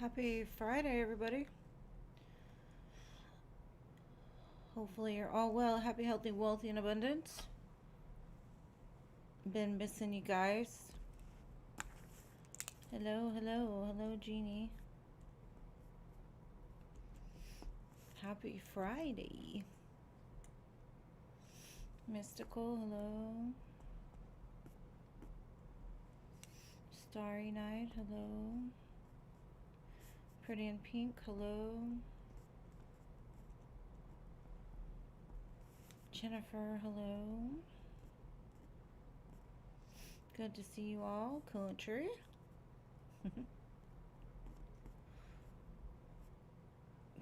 Happy Friday, everybody. Hopefully, you're all well, happy, healthy, wealthy, and abundant. Been missing you guys. Hello, hello, hello, Jeannie. Happy Friday. Mystical, hello. Starry Night, hello. Pretty in Pink, hello. Jennifer, hello. Good to see you all. Country.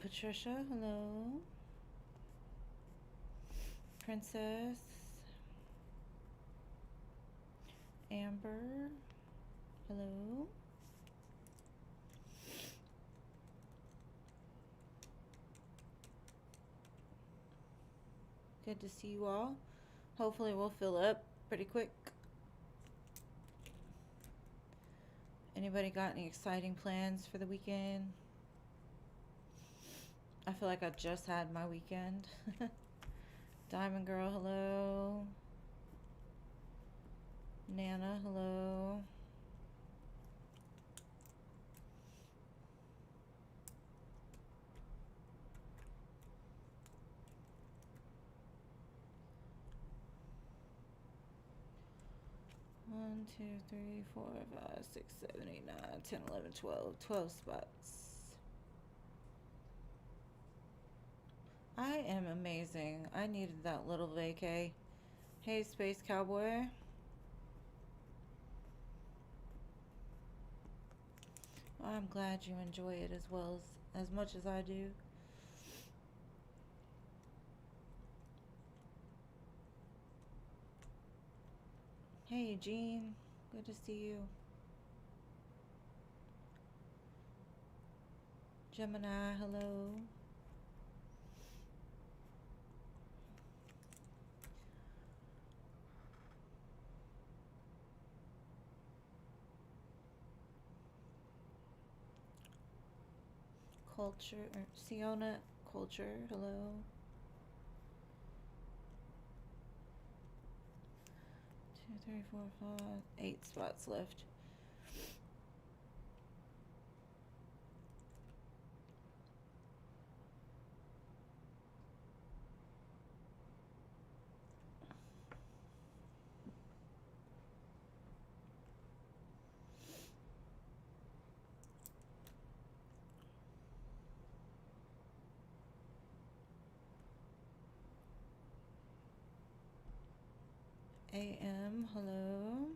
Patricia, hello. Princess. Amber, hello. Good to see you all. Hopefully we'll fill up pretty quick. Anybody got any exciting plans for the weekend? I feel like I just had my weekend. Diamond Girl, hello. Nana, hello. One, 2, 3, 4, 5, 6, 7, 8, 9, 10, 11, 12. 12 spots. I am amazing. I needed that little vacay. Hey, Space Cowboy. I'm glad you enjoy it as well as much as I do. Hey, Jean. Good to see you. Gemini, hello. Culture, Siona, Culture, hello. 2, 3, 4, 5, 8 spots left. AM, hello.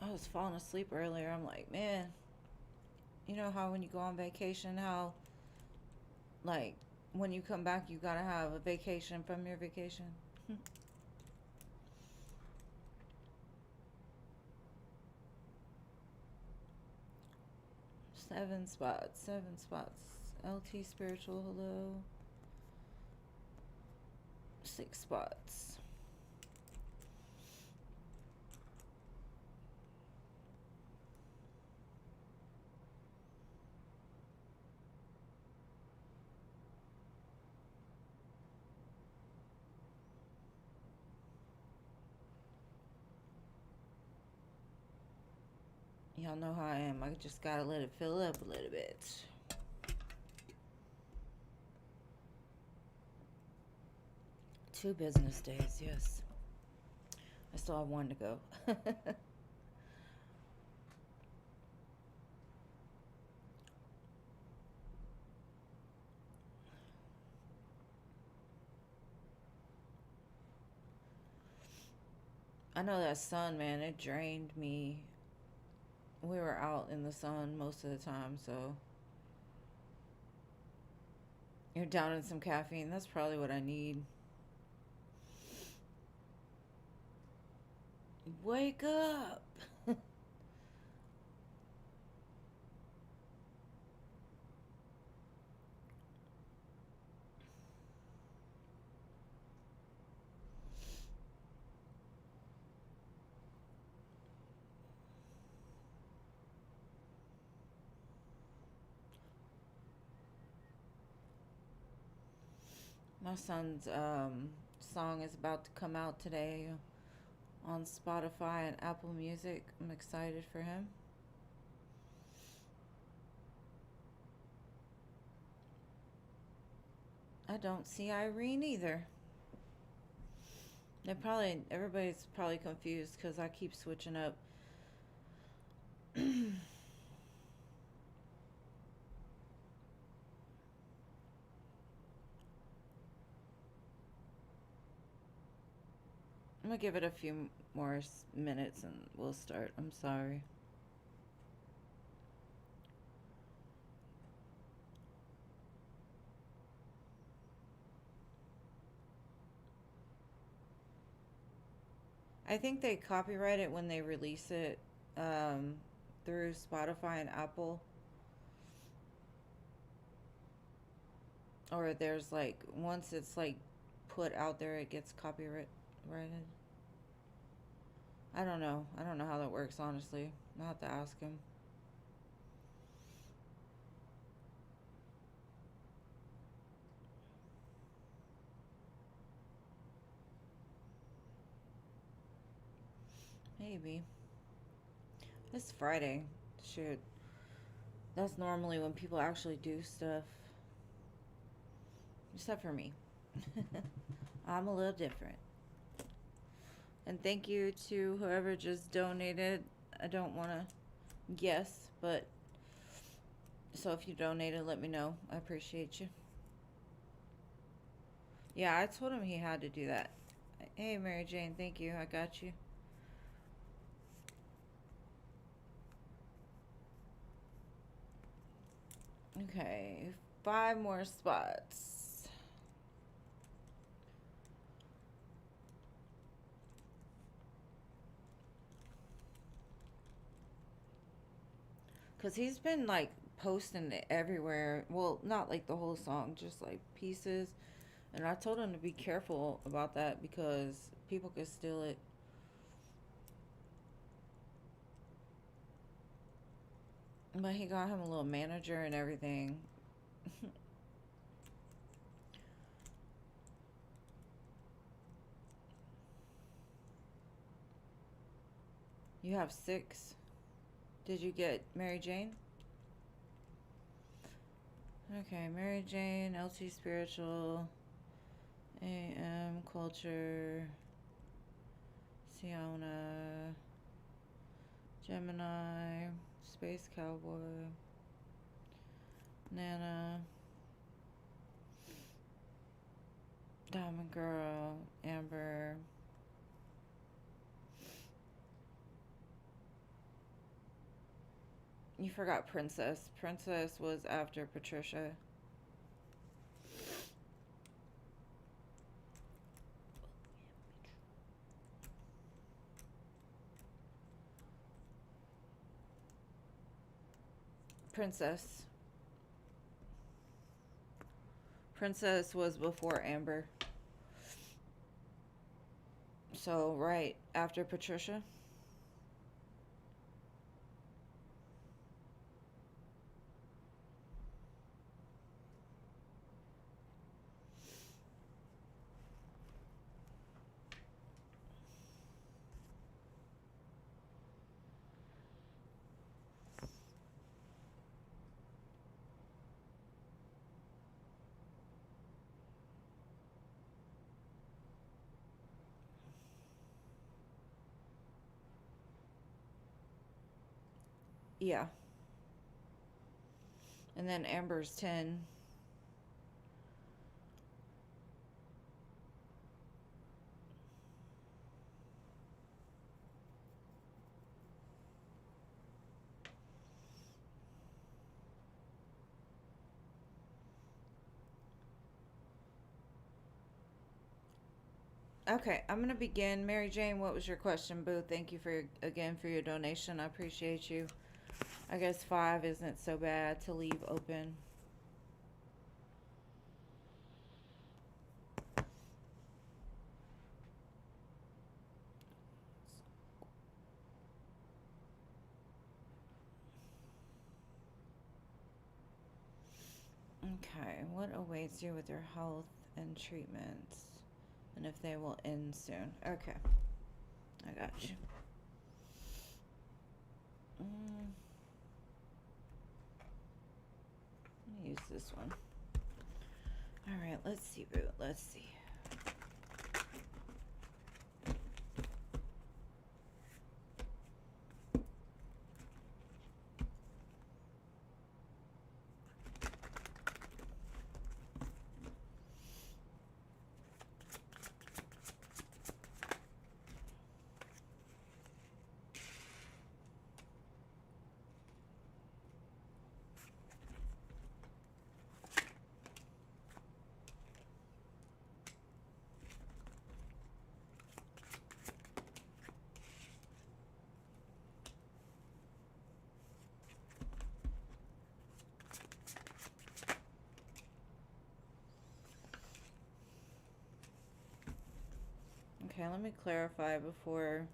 I was falling asleep earlier. I'm like, man, you know how when you go on vacation, how like when you come back, you gotta have a vacation from your vacation. 7 spots, 7 spots. LT Spiritual, hello. 6 spots. Y'all know how I am. I just gotta let it fill up a little bit. Two business days, yes. I still have one to go. I know that sun, man, it drained me. We were out in the sun most of the time, so You're down in some caffeine. That's probably what I need. Wake up! My son's song is about to come out today on Spotify and Apple Music. I'm excited for him. I don't see Irene either. Everybody's probably confused because I keep switching up. I'm gonna give it a few more minutes and we'll start. I'm sorry. I think they copyright it when they release it through Spotify and Apple. Or there's like, once it's like put out there, it gets copyrighted. I don't know. I don't know how that works, honestly. I'll have to ask him. Maybe. It's Friday. Shoot. That's normally when people actually do stuff. Except for me. I'm a little different. And thank you to whoever just donated. I don't want to guess, but so if you donated, let me know. I appreciate you. Yeah, I told him he had to do that. Hey, Mary Jane, thank you. I got you. Okay, 5 more spots. Because he's been like posting it everywhere. Well, not like the whole song, just like pieces. And I told him to be careful about that because people could steal it. But he got him a little manager and everything. You have 6. Did you get Mary Jane? Okay, Mary Jane, LT Spiritual, AM Culture, Siona, Gemini, Space Cowboy, Nana, Diamond Girl, Amber, you forgot Princess. Princess was after Patricia. Princess. Princess was before Amber. So, right after Patricia. Yeah. And then Amber's 10. Okay, I'm gonna begin. Mary Jane, what was your question, boo? Thank you again for your donation. I appreciate you. I guess 5 isn't so bad to leave open. Okay, what awaits you with your health and treatments? And if they will end soon. Okay, I got you. Let me use this one. Alright, let's see, boo. Let's see. Okay, let me clarify before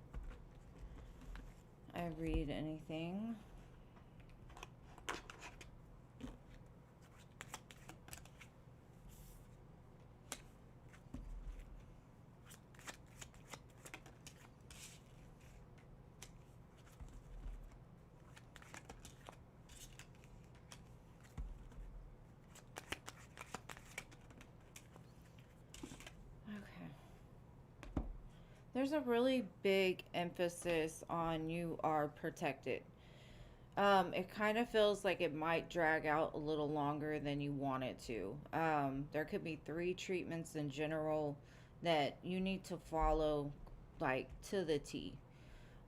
I read anything. There's a really big emphasis on you are protected. It kind of feels like it might drag out a little longer than you want it to. There could be 3 treatments in general that you need to follow like to the T.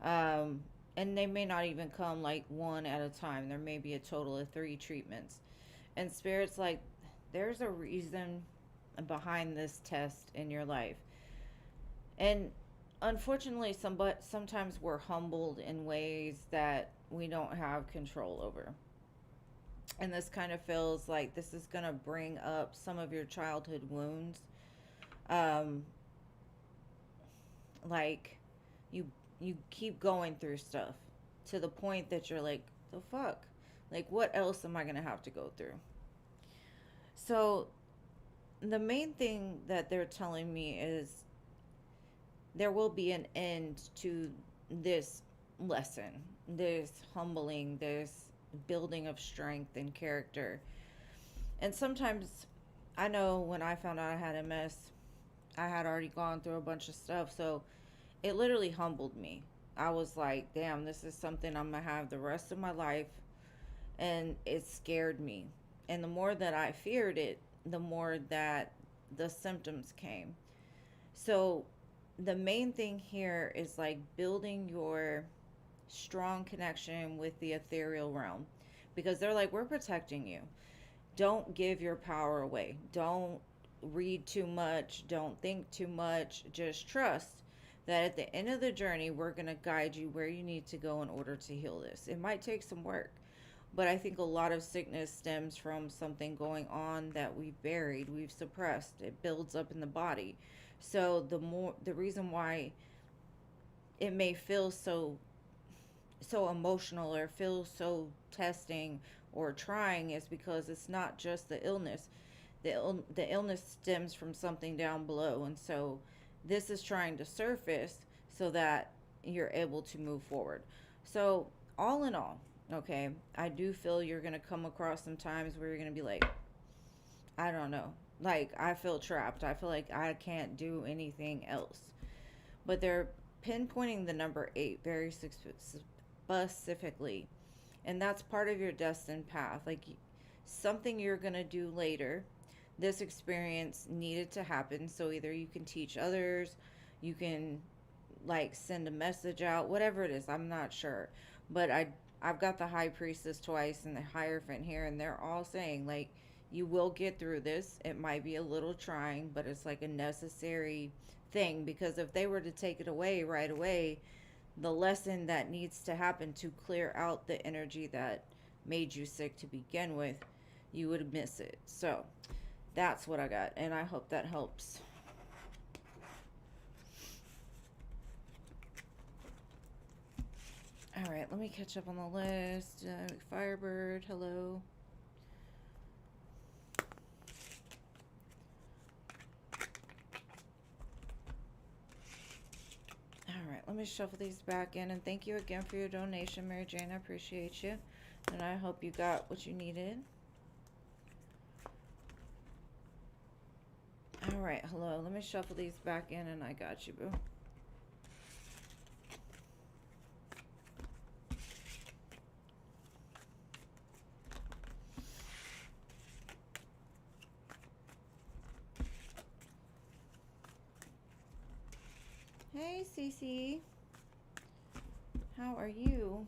Um, and they may not even come like one at a time. There may be a total of 3 treatments. And Spirit's like, there's a reason behind this test in your life. And unfortunately, sometimes we're humbled in ways that we don't have control over. And this kind of feels like this is going to bring up some of your childhood wounds. Um, like you you keep going through stuff to the point that you're like, the fuck? Like, what else am I going to have to go through? So, the main thing that they're telling me is there will be an end to this lesson, this humbling, this building of strength and character. And sometimes I know when I found out I had MS, I had already gone through a bunch of stuff. So it literally humbled me. I was like, damn, this is something I'm going to have the rest of my life. And it scared me. And the more that I feared it, the more that the symptoms came. So the main thing here is like building your strong connection with the ethereal realm, because they're like, we're protecting you. Don't give your power away. Don't read too much. Don't think too much. Just trust that at the end of the journey, we're going to guide you where you need to go in order to heal this. It might take some work, but I think a lot of sickness stems from something going on that we've buried, we've suppressed. It builds up in the body. So the reason why it may feel so emotional or feel so testing or trying is because it's not just the illness. The illness stems from something down below, and so this is trying to surface so that you're able to move forward. So all in all, okay, I do feel you're going to come across some times where you're going to be like, I don't know, like I feel trapped. I feel like I can't do anything else. But they're pinpointing the number 8 very specifically, and that's part of your destined path, like something you're going to do later. This experience needed to happen, so either you can teach others, you can like send a message out, whatever it is, I'm not sure. But I've got the high priestess twice and the hierophant here, and they're all saying like You will get through this. It might be a little trying, but it's like a necessary thing, because if they were to take it away right away, the lesson that needs to happen to clear out the energy that made you sick to begin with, you would miss it. So that's what I got, and I hope that helps. All right, let me catch up on the list. Firebird, hello. All right, let me shuffle these back in, and thank you again for your donation, Mary Jane. I appreciate you, and I hope you got what you needed. All right, hello. Let me shuffle these back in, and I got you, boo. Hey, Cece. How are you?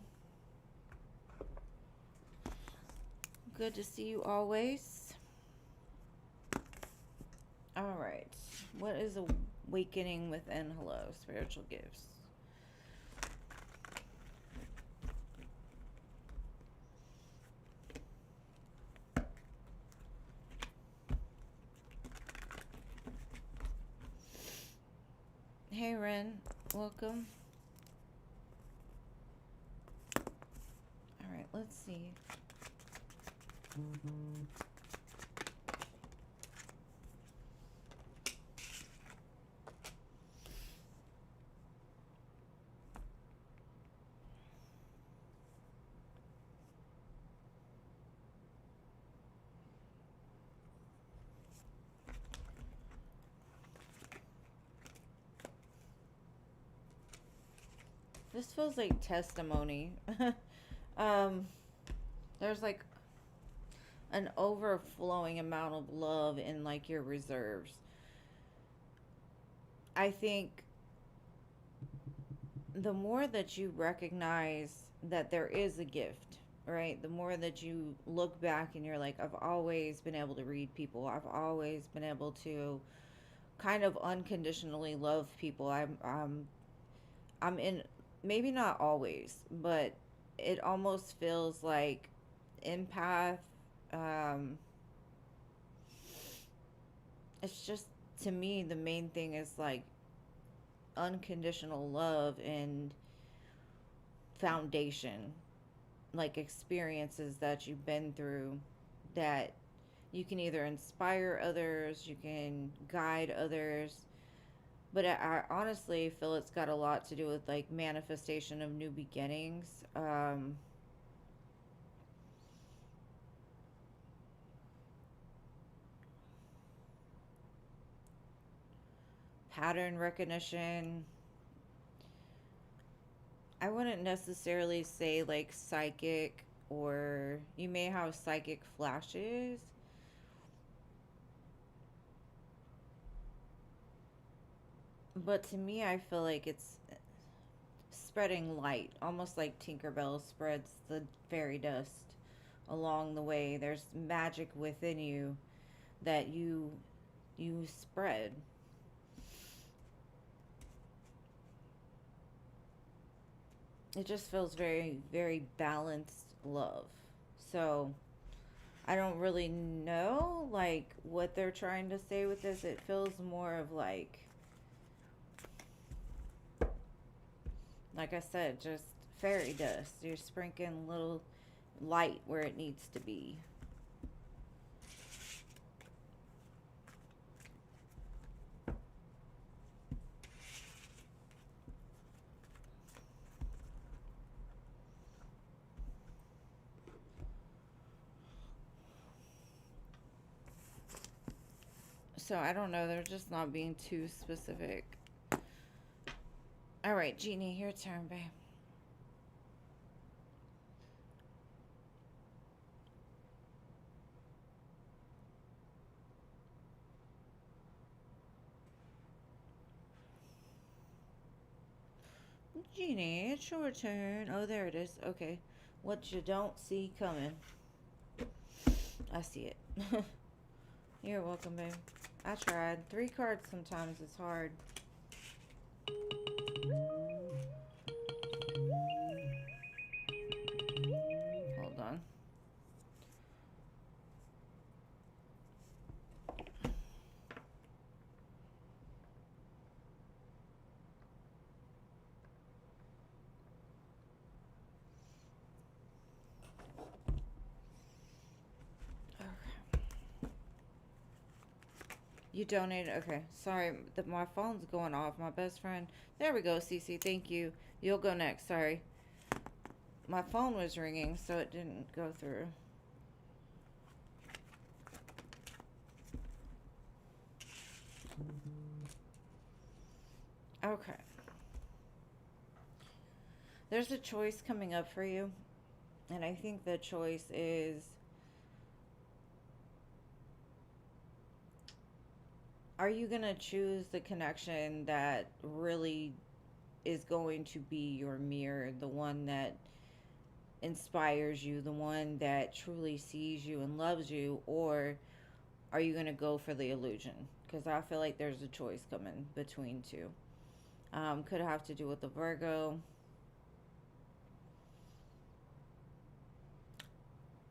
Good to see you always. All right. What is awakening within? Hello, spiritual gifts. Hey, Ren. Welcome. All right, let's see. This feels like testimony. There's like an overflowing amount of love in like your reserves. I think the more that you recognize that there is a gift, right? The more that you look back and you're like, I've always been able to read people. I've always been able to kind of unconditionally love people. I'm in, maybe not always, but it almost feels like empath. Um, it's just, to me, the main thing is like unconditional love and foundation, like experiences that you've been through, that you can either inspire others, you can guide others. But I honestly feel it's got a lot to do with like manifestation of new beginnings. Pattern recognition. I wouldn't necessarily say like psychic, or you may have psychic flashes, but to me, I feel like it's spreading light, almost like Tinkerbell spreads the fairy dust along the way. There's magic within you that you spread. It just feels very, very balanced love. So I don't really know like what they're trying to say with this. It feels more of like I said, just fairy dust. You're sprinkling little light where it needs to be. So I don't know. They're just not being too specific. All right, Jeannie, your turn, babe. Jeannie, it's your turn. Oh, there it is. Okay. What you don't see coming. I see it. You're welcome, babe. I tried. 3 cards sometimes is hard. Hold on. You donated? Okay. Sorry, my phone's going off. My best friend. There we go, Cece. Thank you. You'll go next. Sorry. My phone was ringing, so it didn't go through. Okay. There's a choice coming up for you, and I think the choice is, are you going to choose the connection that really is going to be your mirror, the one that inspires you, the one that truly sees you and loves you, or are you going to go for the illusion? Because I feel like there's a choice coming between two. Could have to do with the Virgo.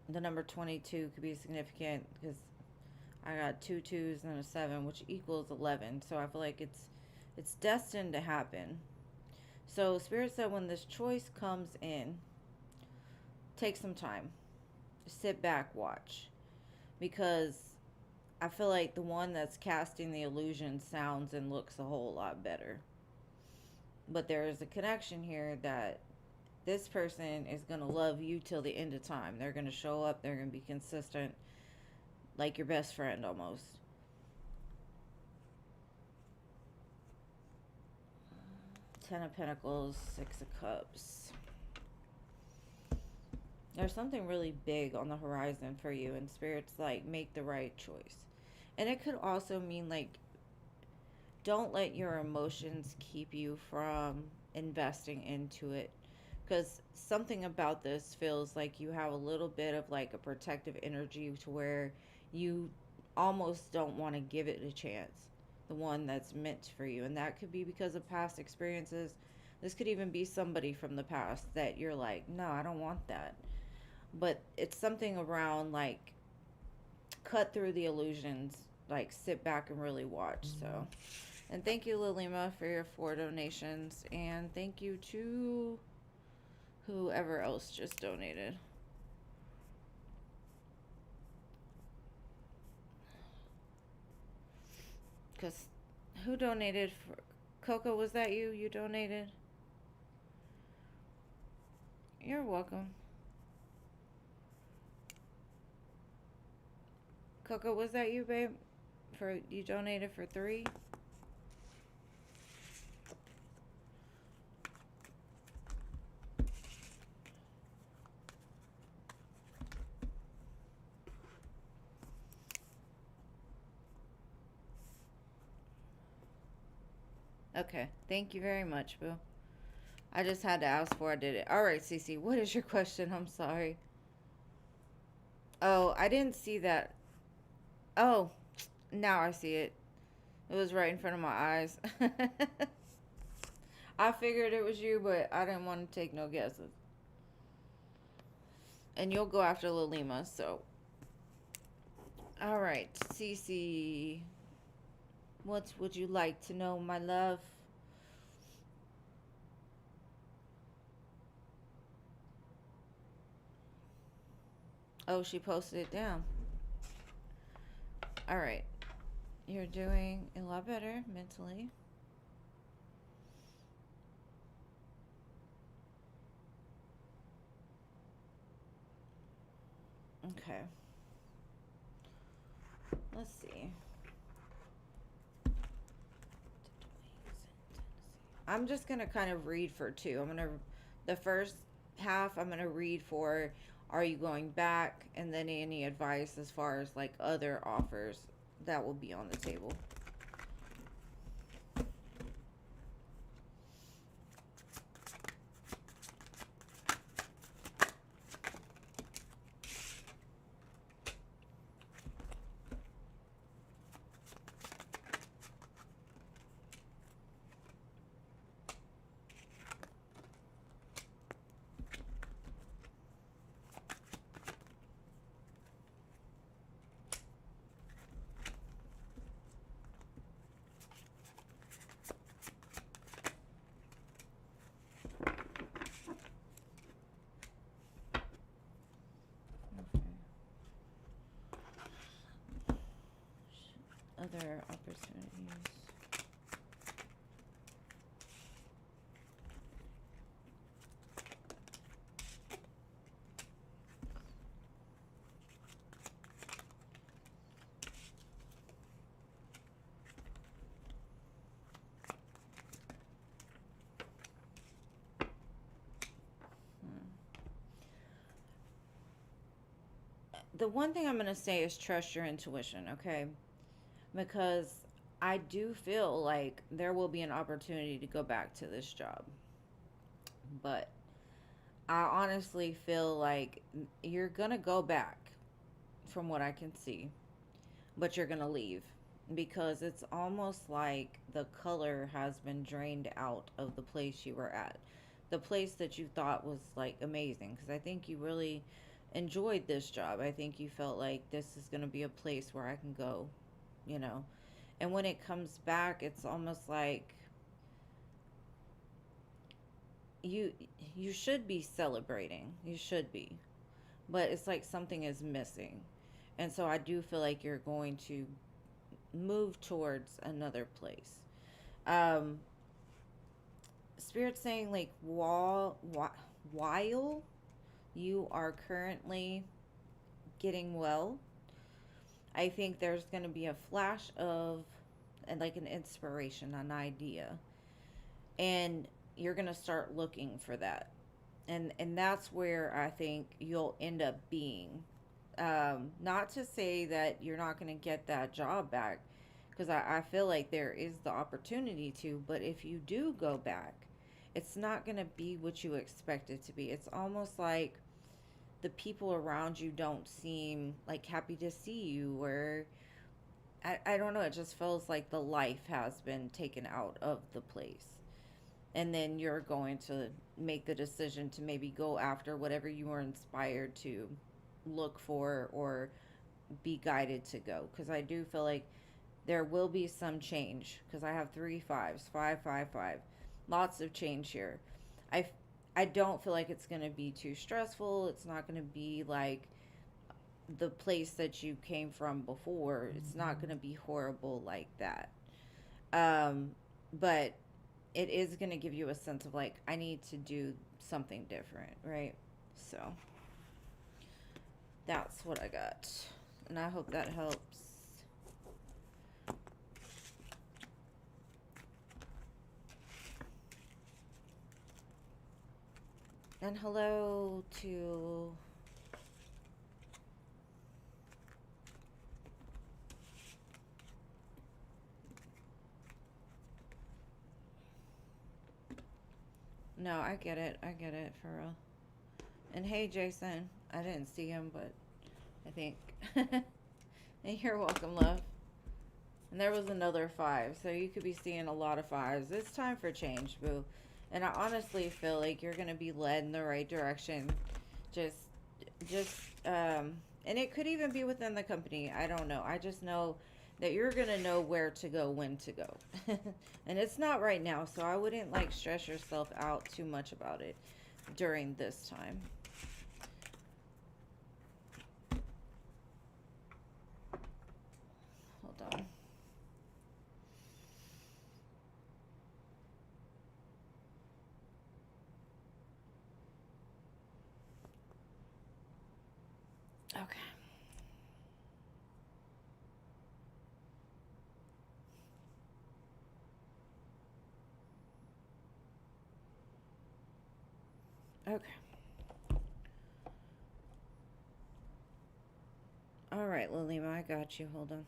The number 22 could be significant because I got 2 2s and a 7, which equals 11. So I feel like it's destined to happen. So Spirit said when this choice comes in, take some time. Sit back, watch. Because I feel like the one that's casting the illusion sounds and looks a whole lot better. But there is a connection here that this person is going to love you till the end of time. They're going to show up. They're going to be consistent. Like your best friend almost. Ten of Pentacles, Six of Cups. There's something really big on the horizon for you, and Spirit's like, make the right choice. And it could also mean like, don't let your emotions keep you from investing into it. Because something about this feels like you have a little bit of like a protective energy to where you almost don't want to give it a chance, the one that's meant for you. And that could be because of past experiences. This could even be somebody from the past that you're like, no, I don't want that. But it's something around like, cut through the illusions, like sit back and really watch. So, and thank you, Lilima, for your 4 donations, and thank you to whoever else just donated. Because who donated for Coco? Was that you? You donated? You're welcome. Coco, was that you, babe? You donated for 3? Okay. Thank you very much, boo. I just had to ask before I did it. All right, Cece, what is your question? I'm sorry. Oh, I didn't see that. Oh, now I see it. It was right in front of my eyes. I figured it was you, but I didn't want to take no guesses. And you'll go after Lilima, so. All right, Cece. What would you like to know, my love? Oh, she posted it down. All right. You're doing a lot better mentally. Okay. Let's see. I'm just going to kind of read for 2. The first half, I'm going to read for, are you going back? And then any advice as far as like other offers that will be on the table. other opportunities? The one thing I'm going to say is trust your intuition, okay? Because I do feel like there will be an opportunity to go back to this job. But I honestly feel like you're going to go back from what I can see, but you're going to leave because it's almost like the color has been drained out of the place you were at. The place that you thought was like amazing, because I think you really enjoyed this job. I think you felt like this is going to be a place where I can go, you know. And when it comes back, it's almost like you you should be celebrating. You should be. But it's like something is missing. And so I do feel like you're going to move towards another place. Um Spirit saying like while you are currently getting well, I think there's going to be a flash of and like an inspiration, an idea, and you're going to start looking for that, and that's where I think you'll end up being. Not to say that you're not going to get that job back, because I feel like there is the opportunity to, but if you do go back, it's not going to be what you expect it to be. It's almost like the people around you don't seem like happy to see you, or I don't know, it just feels like the life has been taken out of the place. And then you're going to make the decision to maybe go after whatever you were inspired to look for or be guided to go. Because I do feel like there will be some change, because I have three fives, 555, lots of change here. I don't feel like it's going to be too stressful. It's not going to be like the place that you came from before. It's not going to be horrible like that. Um, but it is going to give you a sense of like, I need to do something different, right? So that's what I got. And I hope that helps. And hello to no, I get it. I get it for real. And hey, Jason. I didn't see him, but I think. And you're welcome, love. And there was another five, so you could be seeing a lot of fives. It's time for change, boo. And I honestly feel like you're gonna be led in the right direction. Just, and it could even be within the company. I don't know. I just know that you're gonna know where to go, when to go. And it's not right now, so I wouldn't like stress yourself out too much about it during this time. Hold on. Okay. Okay. All right, Lilima, I got you. Hold on.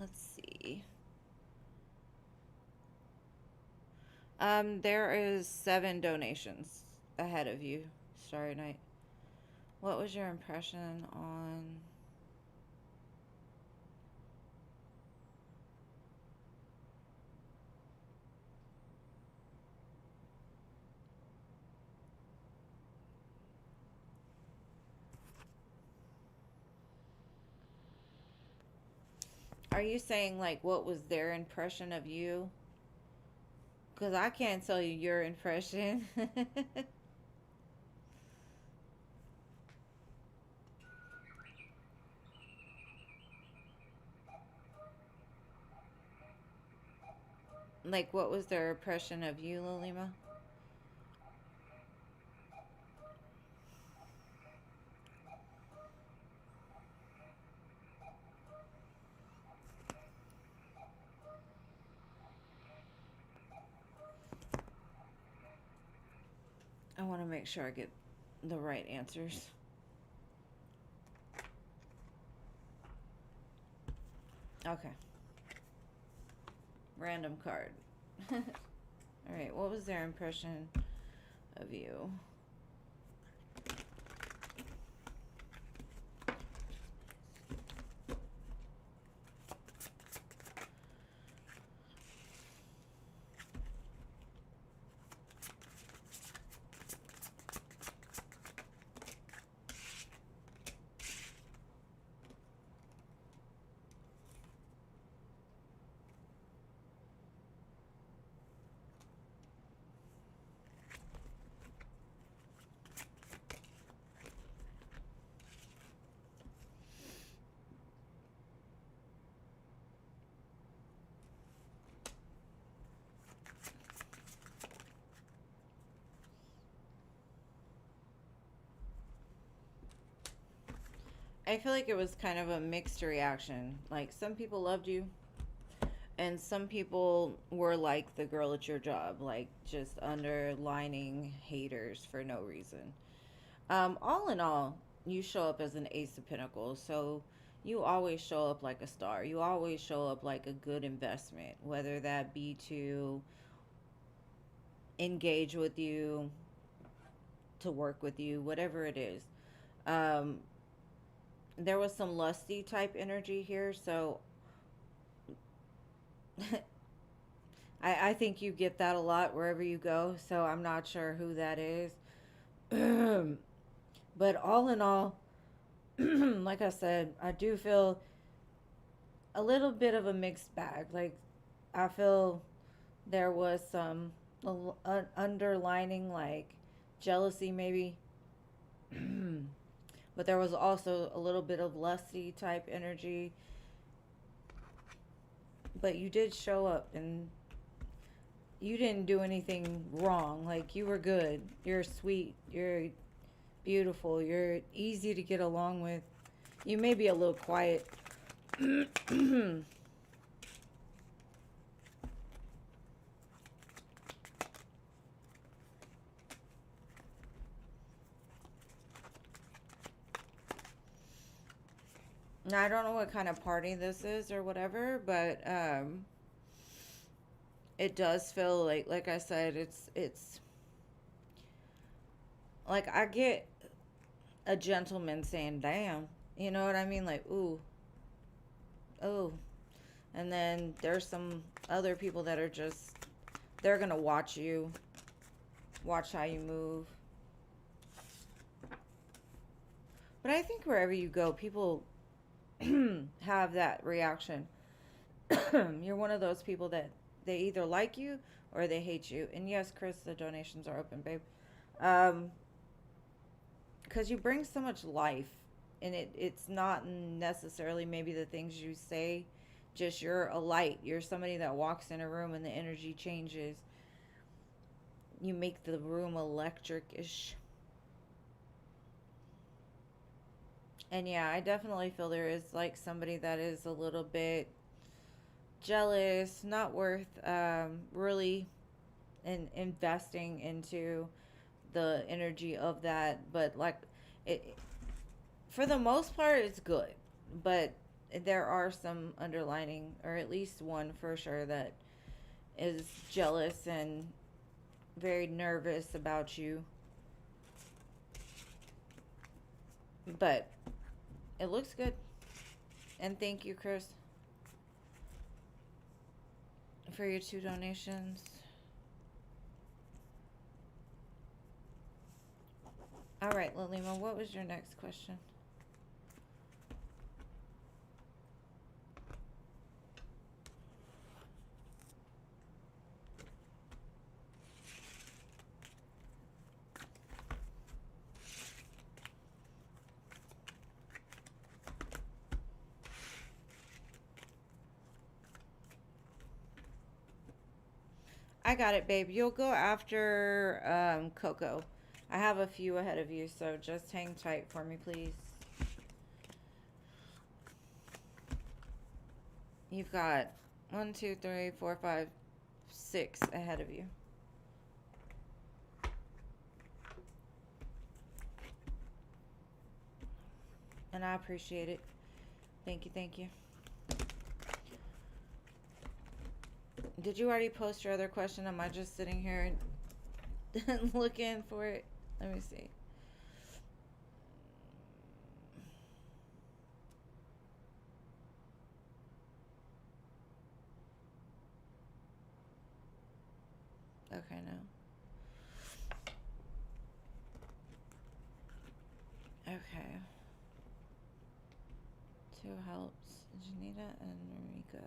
Let's see. There is 7 donations ahead of you, Starry Night. What was your impression on... Are you saying, like, what was their impression of you? Because I can't tell you your impression. Like, what was their impression of you, Lilima? I want to make sure I get the right answers. Okay. Random card. Alright, what was their impression of you? I feel like it was kind of a mixed reaction. Like, some people loved you, and some people were like the girl at your job, like just underlining haters for no reason. All in all, you show up as an ace of pentacles, so you always show up like a star. You always show up like a good investment, whether that be to engage with you, to work with you, whatever it is. Um, there was some lusty type energy here, so I think you get that a lot wherever you go, so I'm not sure who that is. But all in all, like I said, I do feel a little bit of a mixed bag. Like, I feel there was some underlining, like, jealousy, maybe. But there was also a little bit of lusty type energy. But you did show up, and you didn't do anything wrong. Like, you were good. You're sweet. You're beautiful. You're easy to get along with. You may be a little quiet. Now, I don't know what kind of party this is or whatever, but it does feel like I said, it's like I get a gentleman saying, "Damn," you know what I mean? Like, ooh, oh, and then there's some other people that are just, they're gonna watch you, watch how you move. But I think wherever you go, people have that reaction. You're one of those people that they either like you or they hate you. And yes, Chris, the donations are open, babe. Because you bring so much life, and it's not necessarily maybe the things you say, just you're a light. You're somebody that walks in a room and the energy changes. You make the room electric-ish. And yeah, I definitely feel there is like somebody that is a little bit jealous, not worth really investing into the energy of that. But like, it, for the most part, it's good. But there are some underlining, or at least one for sure, that is jealous and very nervous about you. But it looks good. And thank you, Chris, for your 2 donations. All right, Lilima, what was your next question? I got it, babe. You'll go after Coco. I have a few ahead of you, so just hang tight for me, please. You've got 1, 2, 3, 4, 5, 6 ahead of you. And I appreciate it. Thank you, thank you. Did you already post your other question? Am I just sitting here and looking for it? Let me see. Okay, no. Okay. 2 helps. Janita and Marika.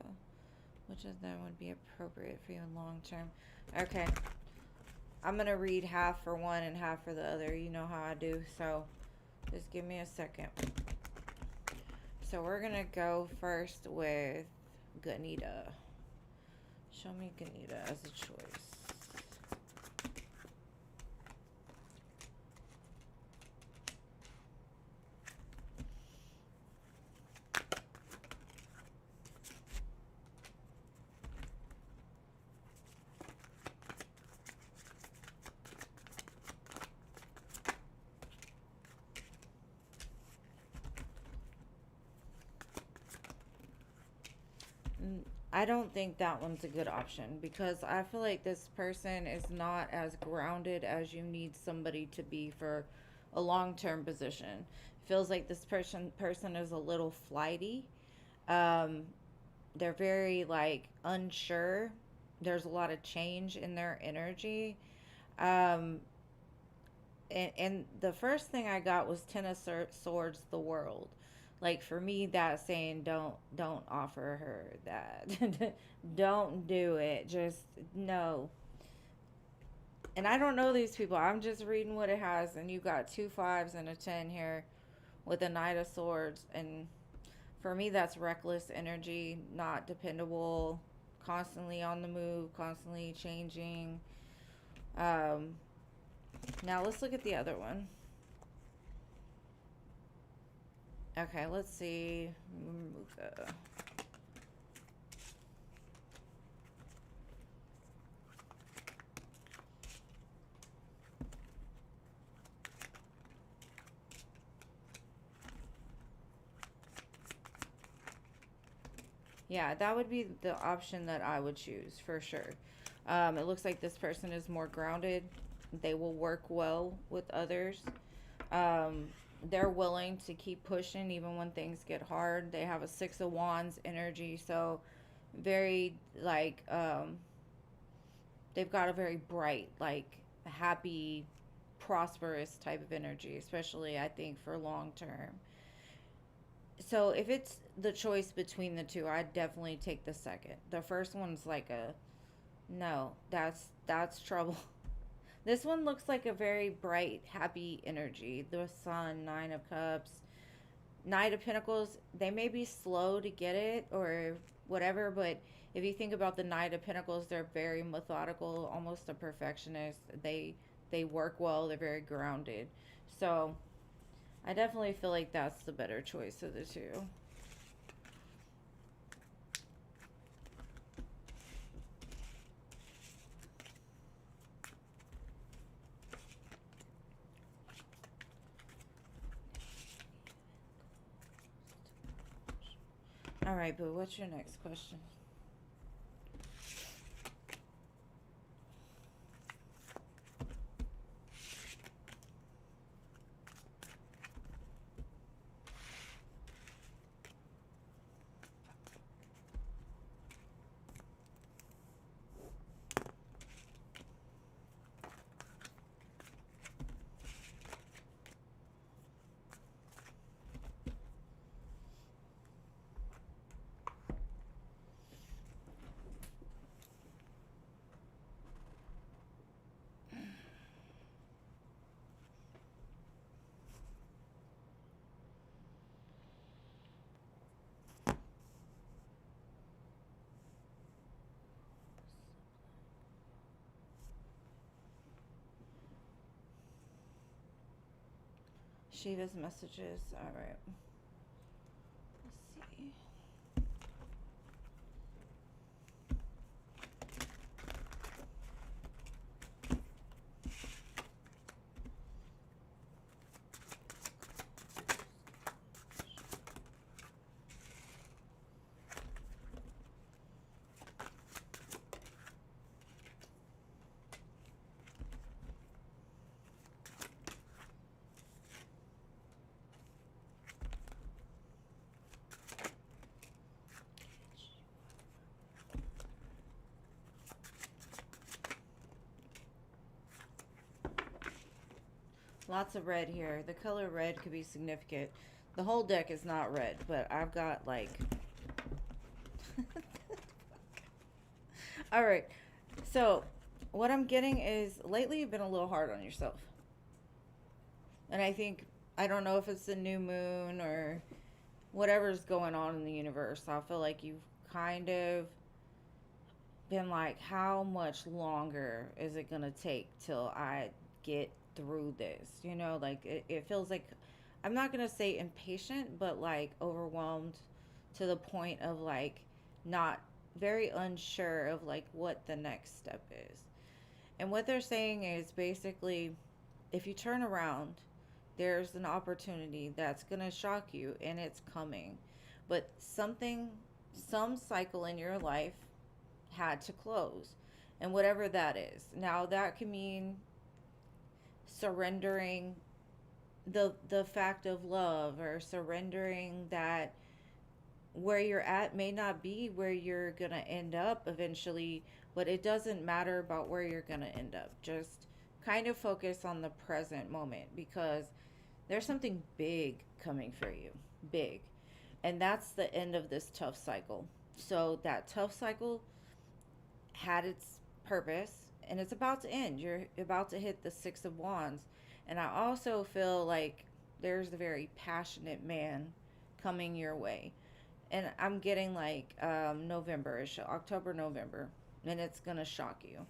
Which of them would be appropriate for you in long term? Okay. I'm going to read half for one and half for the other. You know how I do. So just give me a second. So we're going to go first with Ganita. Show me Ganita as a choice. I don't think that one's a good option because I feel like this person is not as grounded as you need somebody to be for a long-term position. Feels like this person is a little flighty. Um, they're very like unsure. There's a lot of change in their energy. Um, and the first thing I got was Ten of Swords, the world. Like for me, that's saying don't offer her that. Don't do it. Just no. And I don't know these people. I'm just reading what it has, and you got 2 5s and a 10 here, with a Knight of Swords, and for me that's reckless energy, not dependable, constantly on the move, constantly changing. Um, Now let's look at the other one. Okay, let's see. Muka. Yeah, that would be the option that I would choose for sure. It looks like this person is more grounded. They will work well with others. Um, they're willing to keep pushing even when things get hard. They have a 6 of Wands energy, so very like they've got a very bright, like happy, prosperous type of energy, especially I think for long term. So if it's the choice between the two, I'd definitely take the second. The first one's like a no, that's trouble. This one looks like a very bright, happy energy. The Sun, 9 of Cups, Knight of Pentacles. They may be slow to get it or whatever, but if you think about the Knight of Pentacles, they're very methodical, almost a perfectionist. They work well. They're very grounded. So I definitely feel like that's the better choice of the two. All right, boo, what's your next question? Shiva's messages. All right. Let's see. Lots of red here. The color red could be significant. The whole deck is not red, but I've got like... All right. So what I'm getting is lately you've been a little hard on yourself. And I think, I don't know if it's the new moon or whatever's going on in the universe. I feel like you've kind of been like, how much longer is it going to take till I get through this? You know, like it feels like, I'm not going to say impatient, but like overwhelmed to the point of like not very unsure of like what the next step is. And what they're saying is basically, if you turn around, there's an opportunity that's going to shock you and it's coming. But some cycle in your life had to close. And whatever that is. Now that can mean surrendering the fact of love, or surrendering that where you're at may not be where you're going to end up eventually, but it doesn't matter about where you're going to end up. Just kind of focus on the present moment, because there's something big coming for you. Big. And that's the end of this tough cycle. So that tough cycle had its purpose and it's about to end. You're about to hit the Six of Wands. And I also feel like there's a very passionate man coming your way. And I'm getting like November-ish, October, November. And it's going to shock you.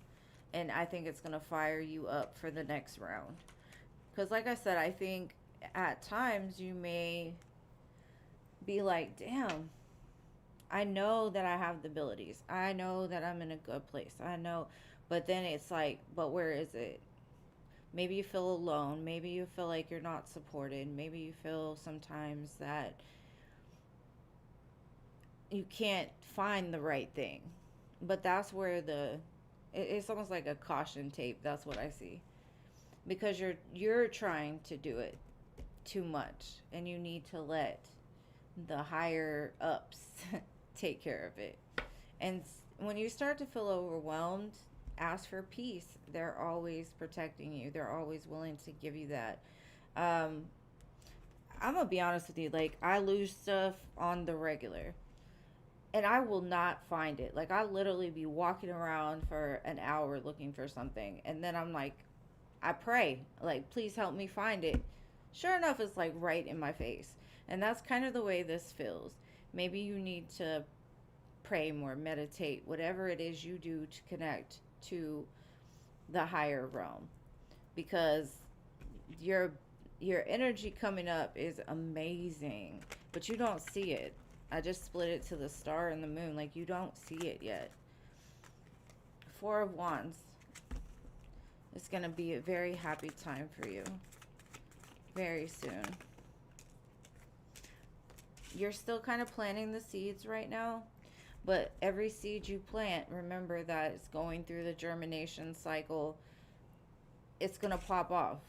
And I think it's going to fire you up for the next round. Because like I said, I think at times you may be like, damn, I know that I have the abilities. I know that I'm in a good place. I know. But then it's like, but where is it? Maybe you feel alone. Maybe you feel like you're not supported. Maybe you feel sometimes that you can't find the right thing. But that's where it's almost like a caution tape. That's what I see. Because you're trying to do it too much, and you need to let the higher ups take care of it. And when you start to feel overwhelmed, ask for peace. They're always protecting you. They're always willing to give you that. I'm gonna be honest with you, like I lose stuff on the regular and I will not find it. Like I literally be walking around for an hour looking for something, and then I'm like, I pray, like, please help me find it. Sure enough, it's like right in my face. And that's kind of the way this feels. Maybe you need to pray more, meditate, whatever it is you do to connect to the higher realm. Because your energy coming up is amazing, but you don't see it. I just split it to the star and the moon. Like, you don't see it yet. Four of Wands. It's going to be a very happy time for you. Very soon. You're still kind of planting the seeds right now. But every seed you plant, remember that it's going through the germination cycle. It's going to pop off.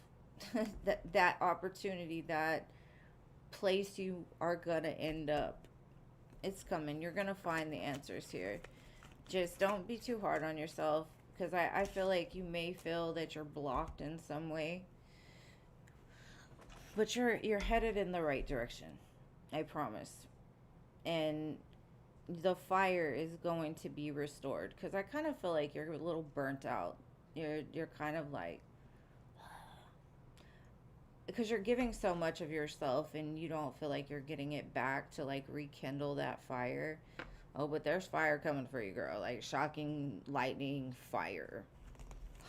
that opportunity, that place you are going to end up. It's coming. You're going to find the answers here. Just don't be too hard on yourself. Because I feel like you may feel that you're blocked in some way. But you're headed in the right direction. I promise. And the fire is going to be restored. Because I kind of feel like you're a little burnt out. You're kind of like... Because you're giving so much of yourself and you don't feel like you're getting it back to like rekindle that fire. Oh, but there's fire coming for you, girl. Like shocking, lightning, fire.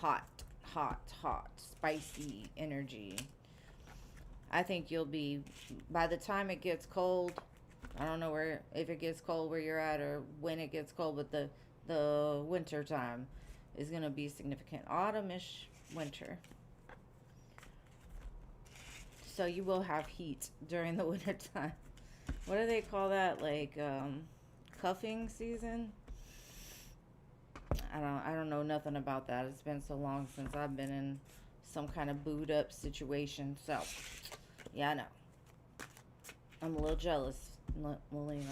Hot, hot, hot. Spicy energy. I think you'll be, by the time it gets cold, I don't know where, if it gets cold where you're at or when it gets cold, but the winter time is going to be significant. Autumnish winter. So you will have heat during the winter time. What do they call that? Like cuffing season? I don't know nothing about that. It's been so long since I've been in some kind of booed up situation. So, yeah, I know. I'm a little jealous, Melina.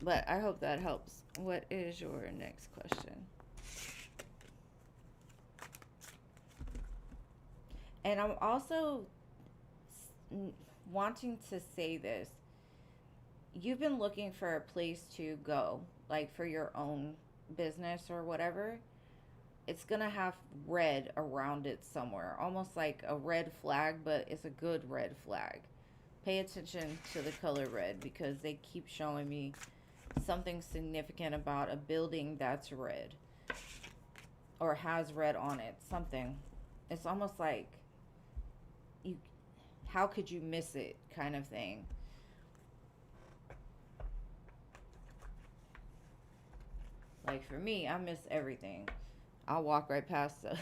But I hope that helps. What is your next question? And I'm also wanting to say this. You've been looking for a place to go, like for your own business or whatever. It's gonna have red around it somewhere, almost like a red flag, but it's a good red flag. Pay attention to the color red because they keep showing me something significant about a building that's red or has red on it. Something. It's almost like you, how could you miss it kind of thing. Like for me, I miss everything. I'll walk right past the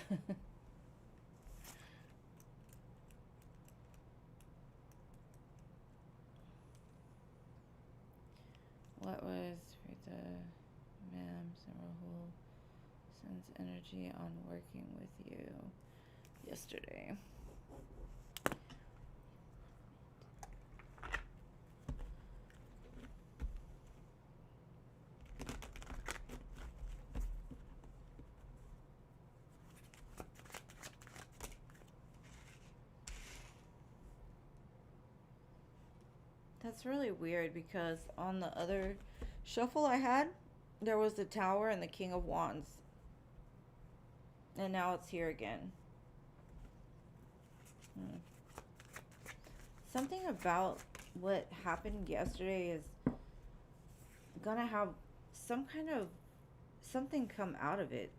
what was Rita Ma'am Rahul sends energy on working with you yesterday. That's really weird because on the other shuffle I had, there was the Tower and the King of Wands. And now it's here again. Something about what happened yesterday is gonna have some kind of something come out of it.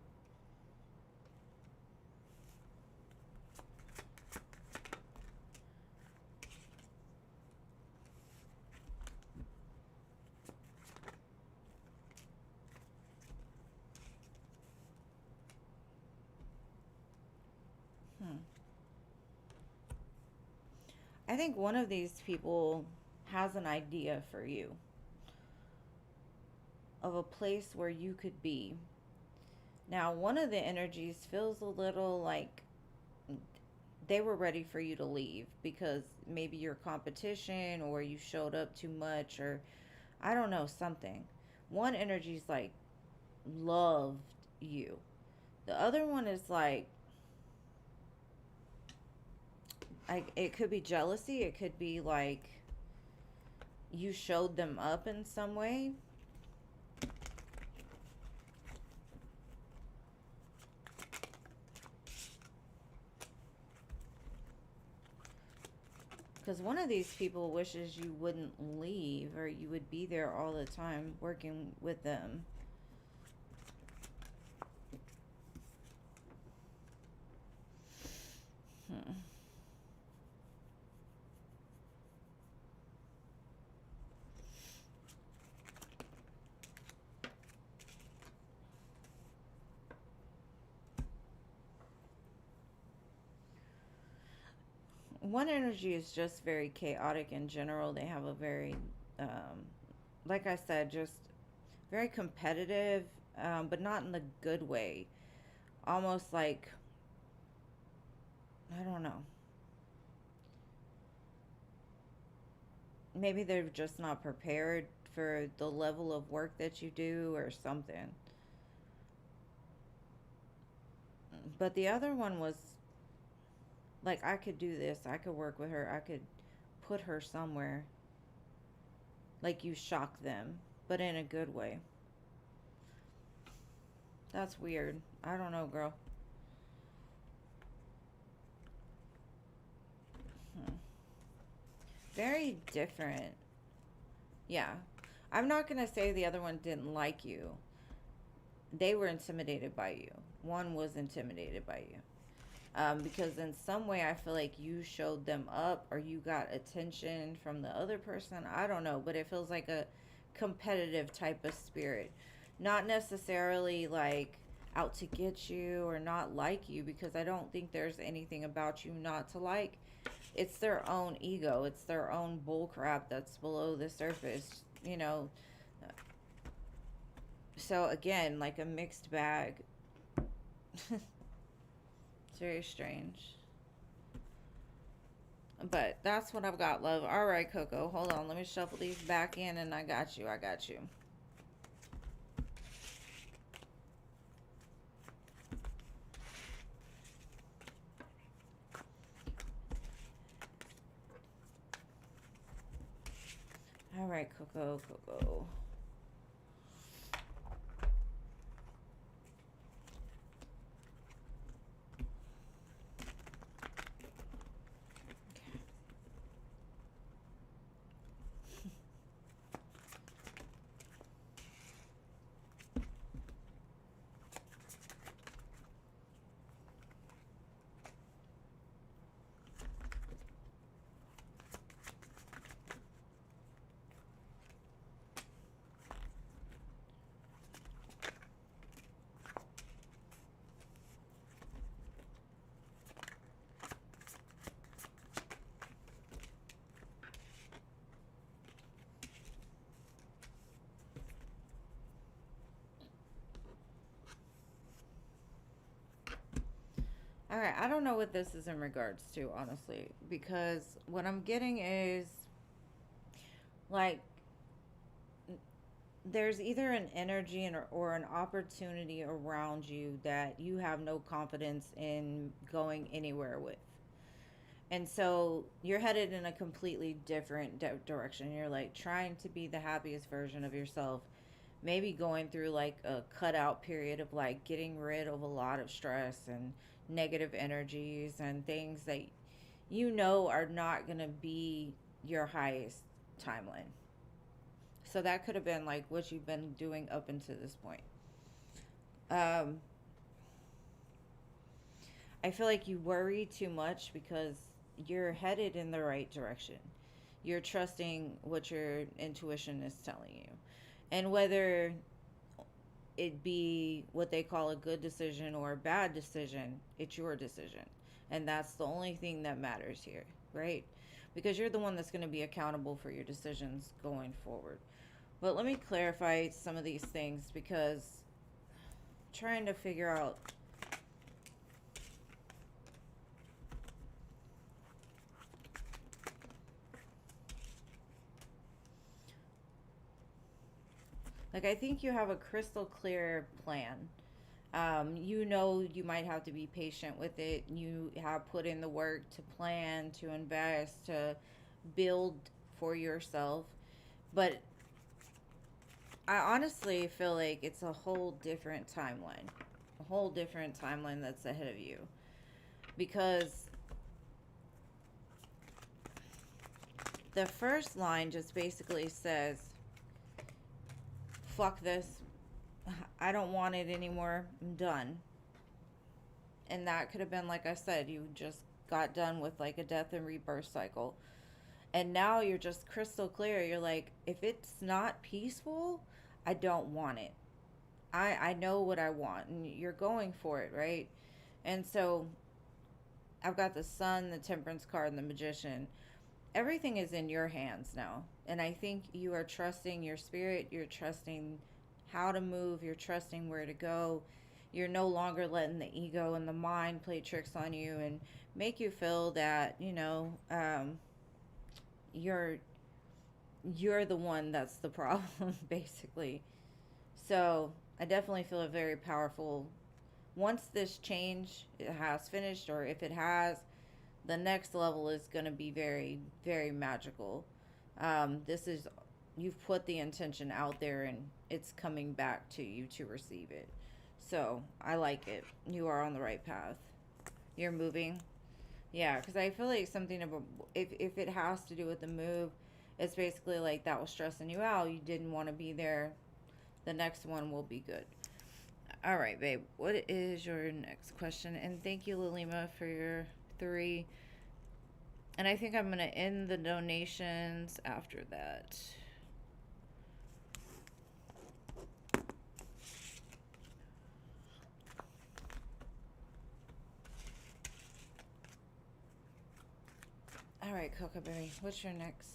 I think one of these people has an idea for you of a place where you could be. Now, one of the energies feels a little like they were ready for you to leave because maybe your competition or you showed up too much or I don't know, something. One energy is like loved you. The other one is like it could be jealousy, it could be like you showed them up in some way. Because one of these people wishes you wouldn't leave or you would be there all the time working with them. One energy is just very chaotic in general. They have a very, like I said, just very competitive, but not in the good way. Almost like, I don't know. Maybe they're just not prepared for the level of work that you do or something. But the other one was like, I could do this. I could work with her. I could put her somewhere. Like you shock them, but in a good way. That's weird. I don't know, girl. Very different. Yeah. I'm not going to say the other one didn't like you. They were intimidated by you. One was intimidated by you. Because in some way I feel like you showed them up or you got attention from the other person. I don't know, but it feels like a competitive type of spirit. Not necessarily like out to get you or not like you, because I don't think there's anything about you not to like. It's their own ego, it's their own bull crap that's below the surface, you know. So again, like a mixed bag. It's very strange. But that's what I've got, love. All right, Coco. Hold on. Let me shuffle these back in, and I got you. I got you. All right, Coco, Coco. All right, I don't know what this is in regards to, honestly, because what I'm getting is like there's either an energy or an opportunity around you that you have no confidence in going anywhere with. And so you're headed in a completely different direction. You're like trying to be the happiest version of yourself, maybe going through like a cutout period of like getting rid of a lot of stress and negative energies and things that you know are not going to be your highest timeline. So that could have been like what you've been doing up until this point. Um, I feel like you worry too much because you're headed in the right direction. You're trusting what your intuition is telling you. And whether it be what they call a good decision or a bad decision, it's your decision. And that's the only thing that matters here, right? Because you're the one that's going to be accountable for your decisions going forward. But let me clarify some of these things because I'm trying to figure out. Like, I think you have a crystal clear plan. You know, you might have to be patient with it. You have put in the work to plan, to invest, to build for yourself. But I honestly feel like it's a whole different timeline. A whole different timeline that's ahead of you. Because the first line just basically says, fuck this. I don't want it anymore. I'm done. And that could have been, like I said, you just got done with like a death and rebirth cycle. And now you're just crystal clear. You're like, if it's not peaceful, I don't want it. I know what I want. And you're going for it, right? And so I've got the sun, the temperance card, and the magician. Everything is in your hands now. And I think you are trusting your spirit. You're trusting how to move. You're trusting where to go. You're no longer letting the ego and the mind play tricks on you and make you feel that, you're you're the one that's the problem, basically. So I definitely feel a very powerful. Once this change has finished, or if it has, the next level is going to be very, very magical. This is, you've put the intention out there and it's coming back to you to receive it. So I like it. You are on the right path. You're moving. Yeah, because I feel like something about, if it has to do with the move, it's basically like that was stressing you out. You didn't want to be there. The next one will be good. All right, babe. What is your next question? And thank you, Lalima, for your 3. And I think I'm going to end the donations after that. All right, Coco Berry, what's your next?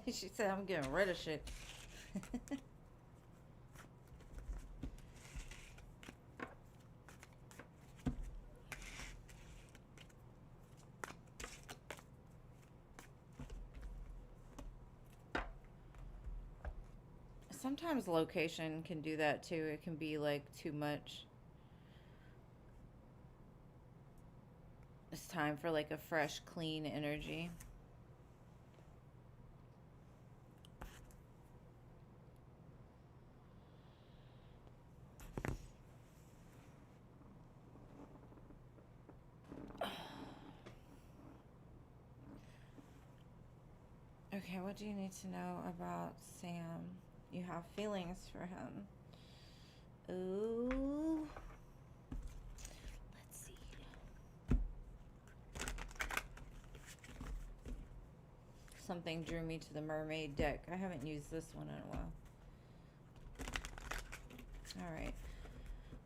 She said, I'm getting rid of shit. Sometimes location can do that too. It can be like too much. It's time for like a fresh, clean energy. Okay, what do you need to know about Sam? You have feelings for him. Ooh. Let's see. Something drew me to the mermaid deck. I haven't used this one in a while. Alright.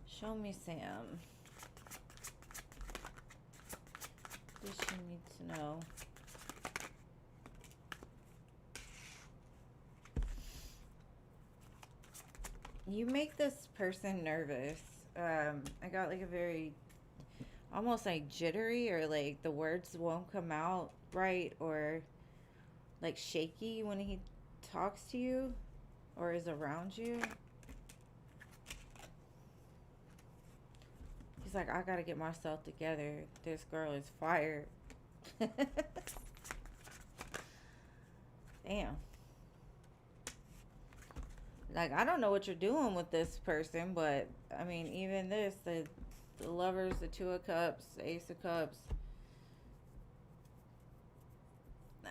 Show me Sam. What does she need to know? You make this person nervous. I got like a very, almost like jittery, or like the words won't come out right, or like shaky when he talks to you or is around you. He's like, I gotta get myself together. This girl is fired. Damn. Like, I don't know what you're doing with this person, but I mean, even this, the lovers, the 2 of cups, the ace of cups.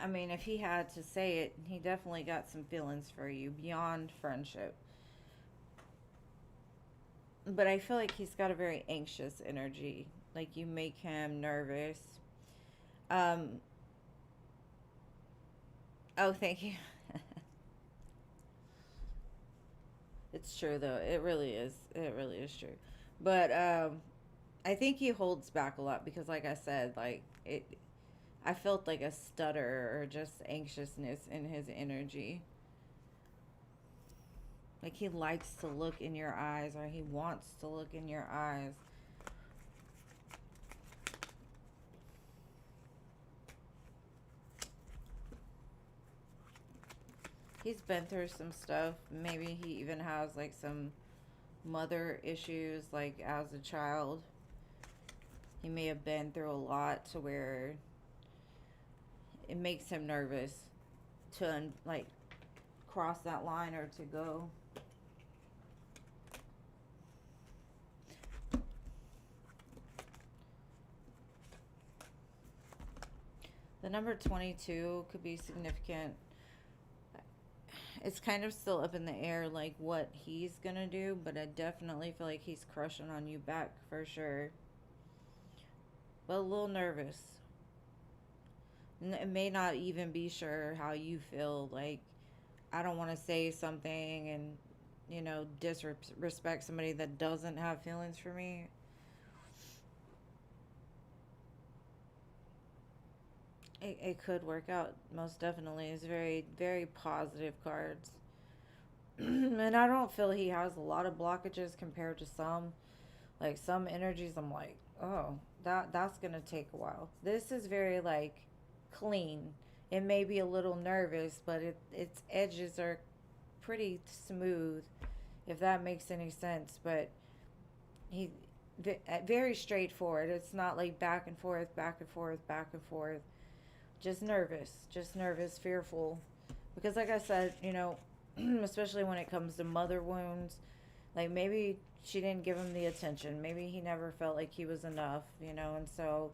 I mean, if he had to say it, he definitely got some feelings for you beyond friendship. But I feel like he's got a very anxious energy. Like, you make him nervous. Oh, thank you. It's true though. It really is. It really is true. But I think he holds back a lot because, like I said, like it, I felt like a stutter or just anxiousness in his energy. Like he likes to look in your eyes, or he wants to look in your eyes. He's been through some stuff. Maybe he even has like some mother issues, like as a child. He may have been through a lot to where it makes him nervous to like cross that line or to go. The number 22 could be significant. It's kind of still up in the air, like what he's gonna do, but I definitely feel like he's crushing on you back for sure. But a little nervous. It may not even be sure how you feel. Like, I don't want to say something and, disrespect somebody that doesn't have feelings for me. It could work out, most definitely. It's very, very positive cards. And I don't feel he has a lot of blockages compared to some. Like, some energies, I'm like, oh, that's going to take a while. This is very, like, clean. It may be a little nervous, but its edges are pretty smooth, if that makes any sense. But he very straightforward. It's not like back and forth, back and forth, back and forth. Just nervous, fearful. Because like I said, especially when it comes to mother wounds. Like maybe she didn't give him the attention. Maybe he never felt like he was enough, you know, and so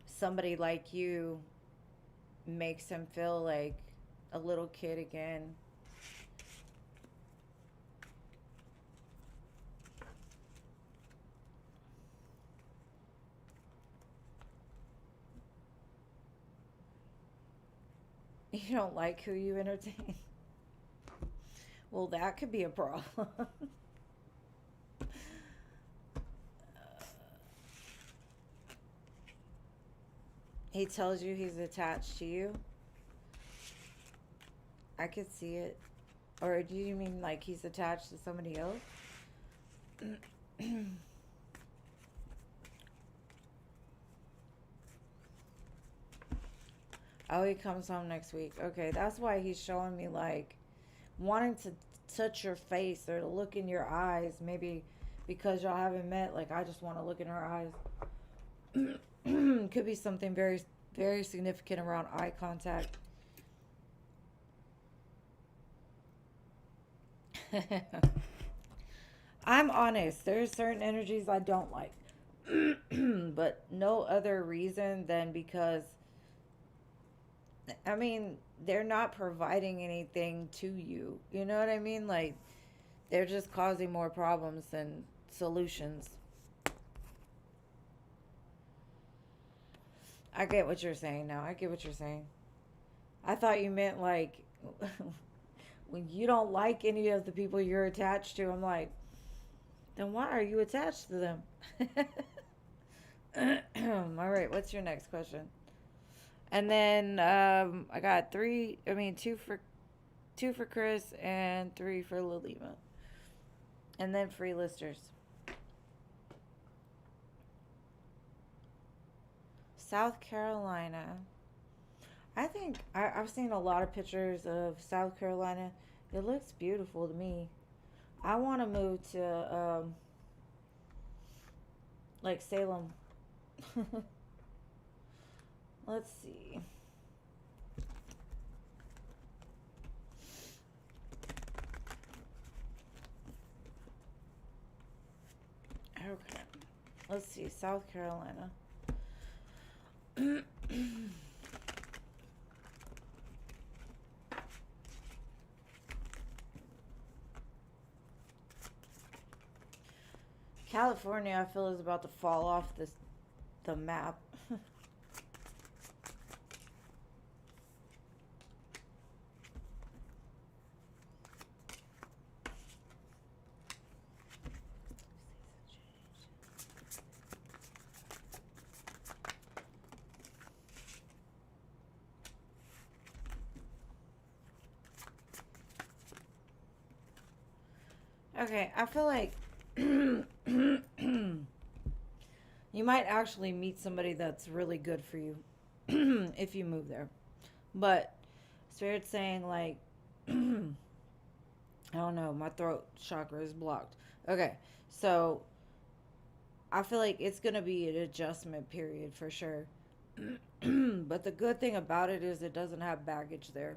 somebody like you makes him feel like a little kid again. You don't like who you entertain? Well, that could be a problem. He tells you he's attached to you. I could see it. Or do you mean like he's attached to somebody else? Oh, he comes home next week. Okay, that's why he's showing me like wanting to touch your face or to look in your eyes. Maybe because y'all haven't met, like I just want to look in her eyes. Could be something very, very significant around eye contact. I'm honest. There's certain energies I don't like. But no other reason than because, I mean, they're not providing anything to you. You know what I mean? Like, they're just causing more problems than solutions. I get what you're saying now. I get what you're saying. I thought you meant like when you don't like any of the people you're attached to. I'm like, then why are you attached to them? All right, what's your next question? And then I got two for Chris and three for Lalima. And then free listers. South Carolina. I think I've seen a lot of pictures of South Carolina. It looks beautiful to me. I want to move to like Salem. Let's see. Okay. Let's see. South Carolina. California, I feel, is about to fall off the map. Okay, I feel like you might actually meet somebody that's really good for you if you move there. But Spirit's saying like I don't know, my throat chakra is blocked. Okay, so I feel like it's gonna be an adjustment period for sure. But the good thing about it is it doesn't have baggage there.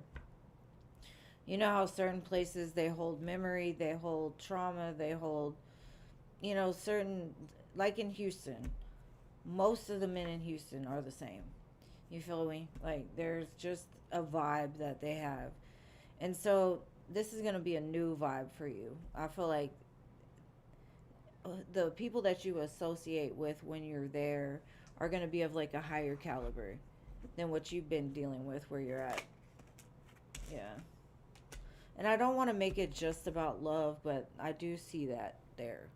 You know how certain places they hold memory, they hold trauma, they hold, you know, certain, like in Houston, most of the men in Houston are the same. You feel me? Like there's just a vibe that they have. And so this is going to be a new vibe for you. I feel like the people that you associate with when you're there are going to be of like a higher caliber than what you've been dealing with where you're at. Yeah. And I don't want to make it just about love, but I do see that there.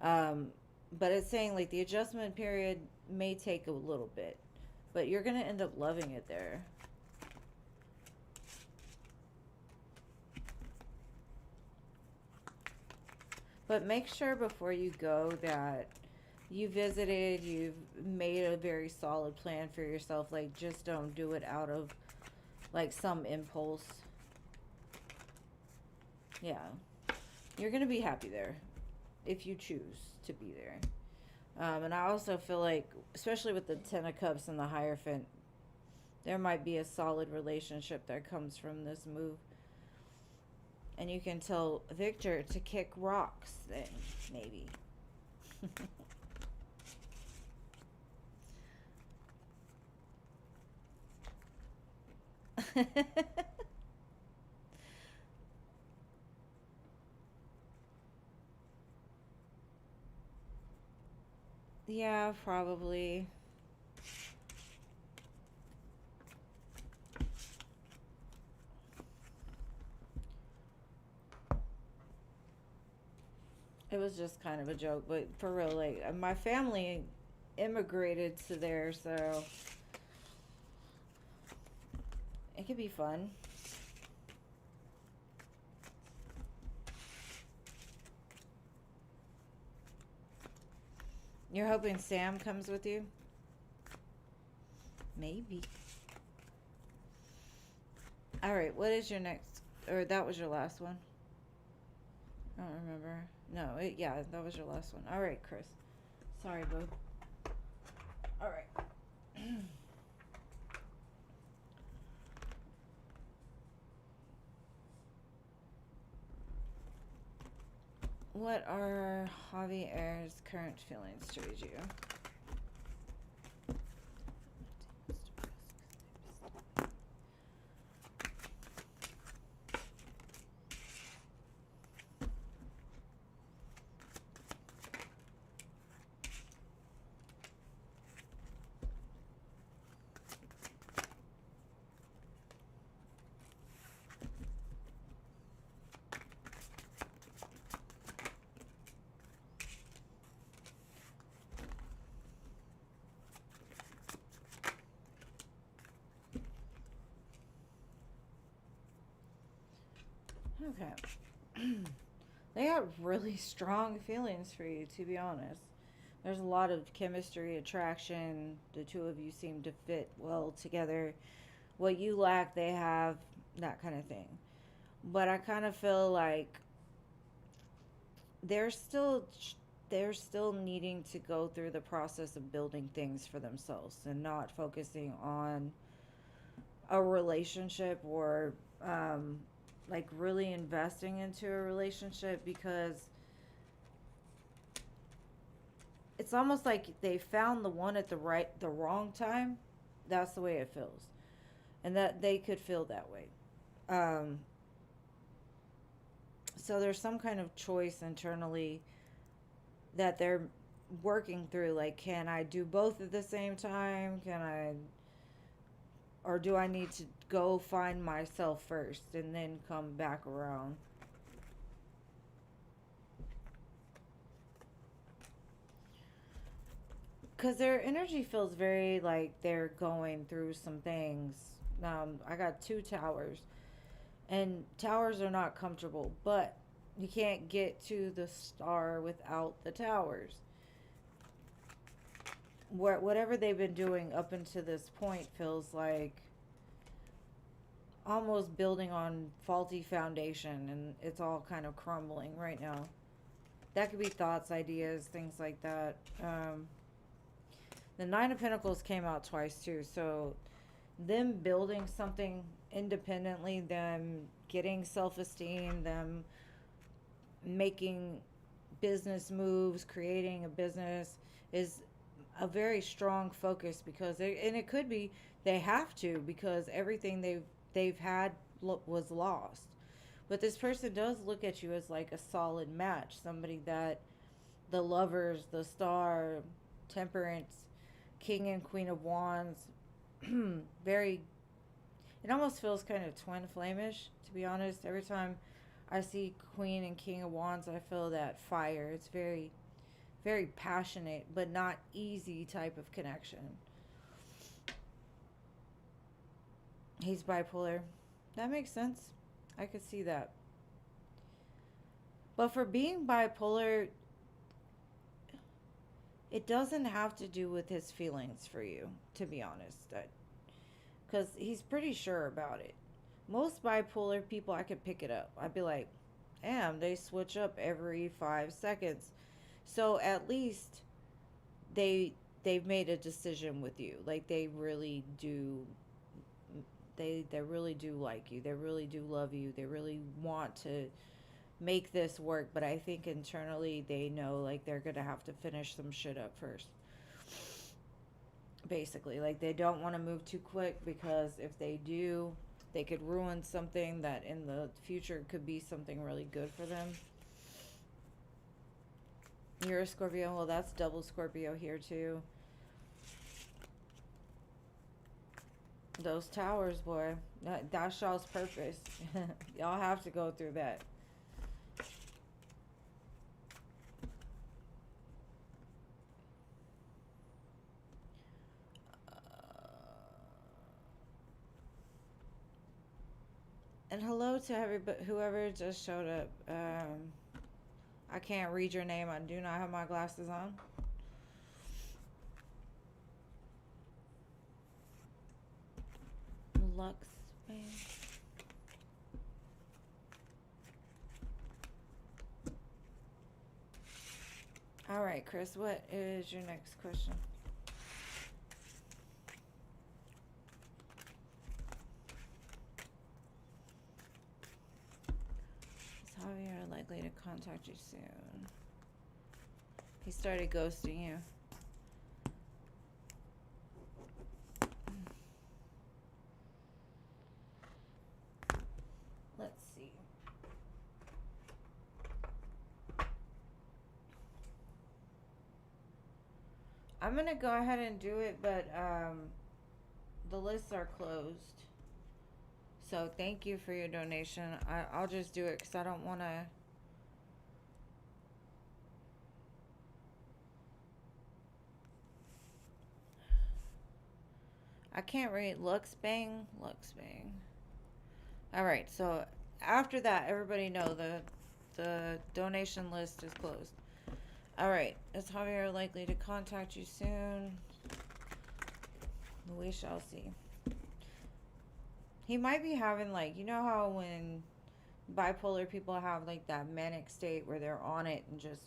Um, but it's saying like the adjustment period may take a little bit, but you're going to end up loving it there. But make sure before you go that you visited, you've made a very solid plan for yourself. Like, just don't do it out of like some impulse. Yeah. You're going to be happy there if you choose to be there. And I also feel like, especially with the Ten of Cups and the Hierophant, there might be a solid relationship that comes from this move. And you can tell Victor to kick rocks then, maybe. Yeah, probably. It was just kind of a joke, but for real, like my family immigrated to there, so it could be fun. You're hoping Sam comes with you? Maybe. All right, what is your next? Or that was your last one? I don't remember. No, yeah, that was your last one. All right, Chris. Sorry, boo. All right. What are Javier's current feelings towards you? Okay. They got really strong feelings for you, to be honest. There's a lot of chemistry, attraction. The two of you seem to fit well together. What you lack, they have, that kind of thing. But I kind of feel like they're still they're still needing to go through the process of building things for themselves and not focusing on a relationship or like really investing into a relationship because it's almost like they found the one at the wrong time. That's the way it feels, and that they could feel that way. um so there's some kind of choice internally that they're working through, like, can I do both at the same time? Can I, or do I need to go find myself first and then come back around? Because their energy feels very like they're going through some things. I got two towers, and towers are not comfortable, but you can't get to the star without the towers. Whatever they've been doing up until this point feels like almost building on faulty foundation, and it's all kind of crumbling right now. That could be thoughts, ideas, things like that. The Nine of Pentacles came out twice too, so them building something independently, them getting self-esteem, them making business moves, creating a business is a very strong focus because and it could be they have to because everything they've had was lost. But this person does look at you as like a solid match, somebody that the lovers, the star, temperance, king and queen of wands, very, it almost feels kind of twin flamish, to be honest. Every time I see queen and king of wands, I feel that fire. It's very, very passionate, but not easy type of connection. He's bipolar. That makes sense. I could see that. But for being bipolar, it doesn't have to do with his feelings for you, to be honest. Because he's pretty sure about it. Most bipolar people, I could pick it up. I'd be like, damn, they switch up every 5 seconds. So at least they've made a decision with you. Like they really do they really do like you. They really do love you. They really want to make this work, but I think internally they know like they're gonna have to finish some shit up first. Basically, like they don't want to move too quick, because if they do, they could ruin something that in the future could be something really good for them. You're a Scorpio. Well, that's double Scorpio here too. Those towers, boy. That shows purpose. Y'all have to go through that. And hello to everybody, whoever just showed up. I can't read your name. I do not have my glasses on. Lux Bang. All right, Chris, what is your next question? Is Javier likely to contact you soon? He started ghosting you. Let's see. I'm going to go ahead and do it, but the lists are closed. So thank you for your donation. I'll just do it because I don't want to... I can't read. Lux Bang. All right, so after that, everybody know the donation list is closed. All right, is Javier likely to contact you soon? We shall see. He might be having, like, you know how when bipolar people have like that manic state where they're on it and just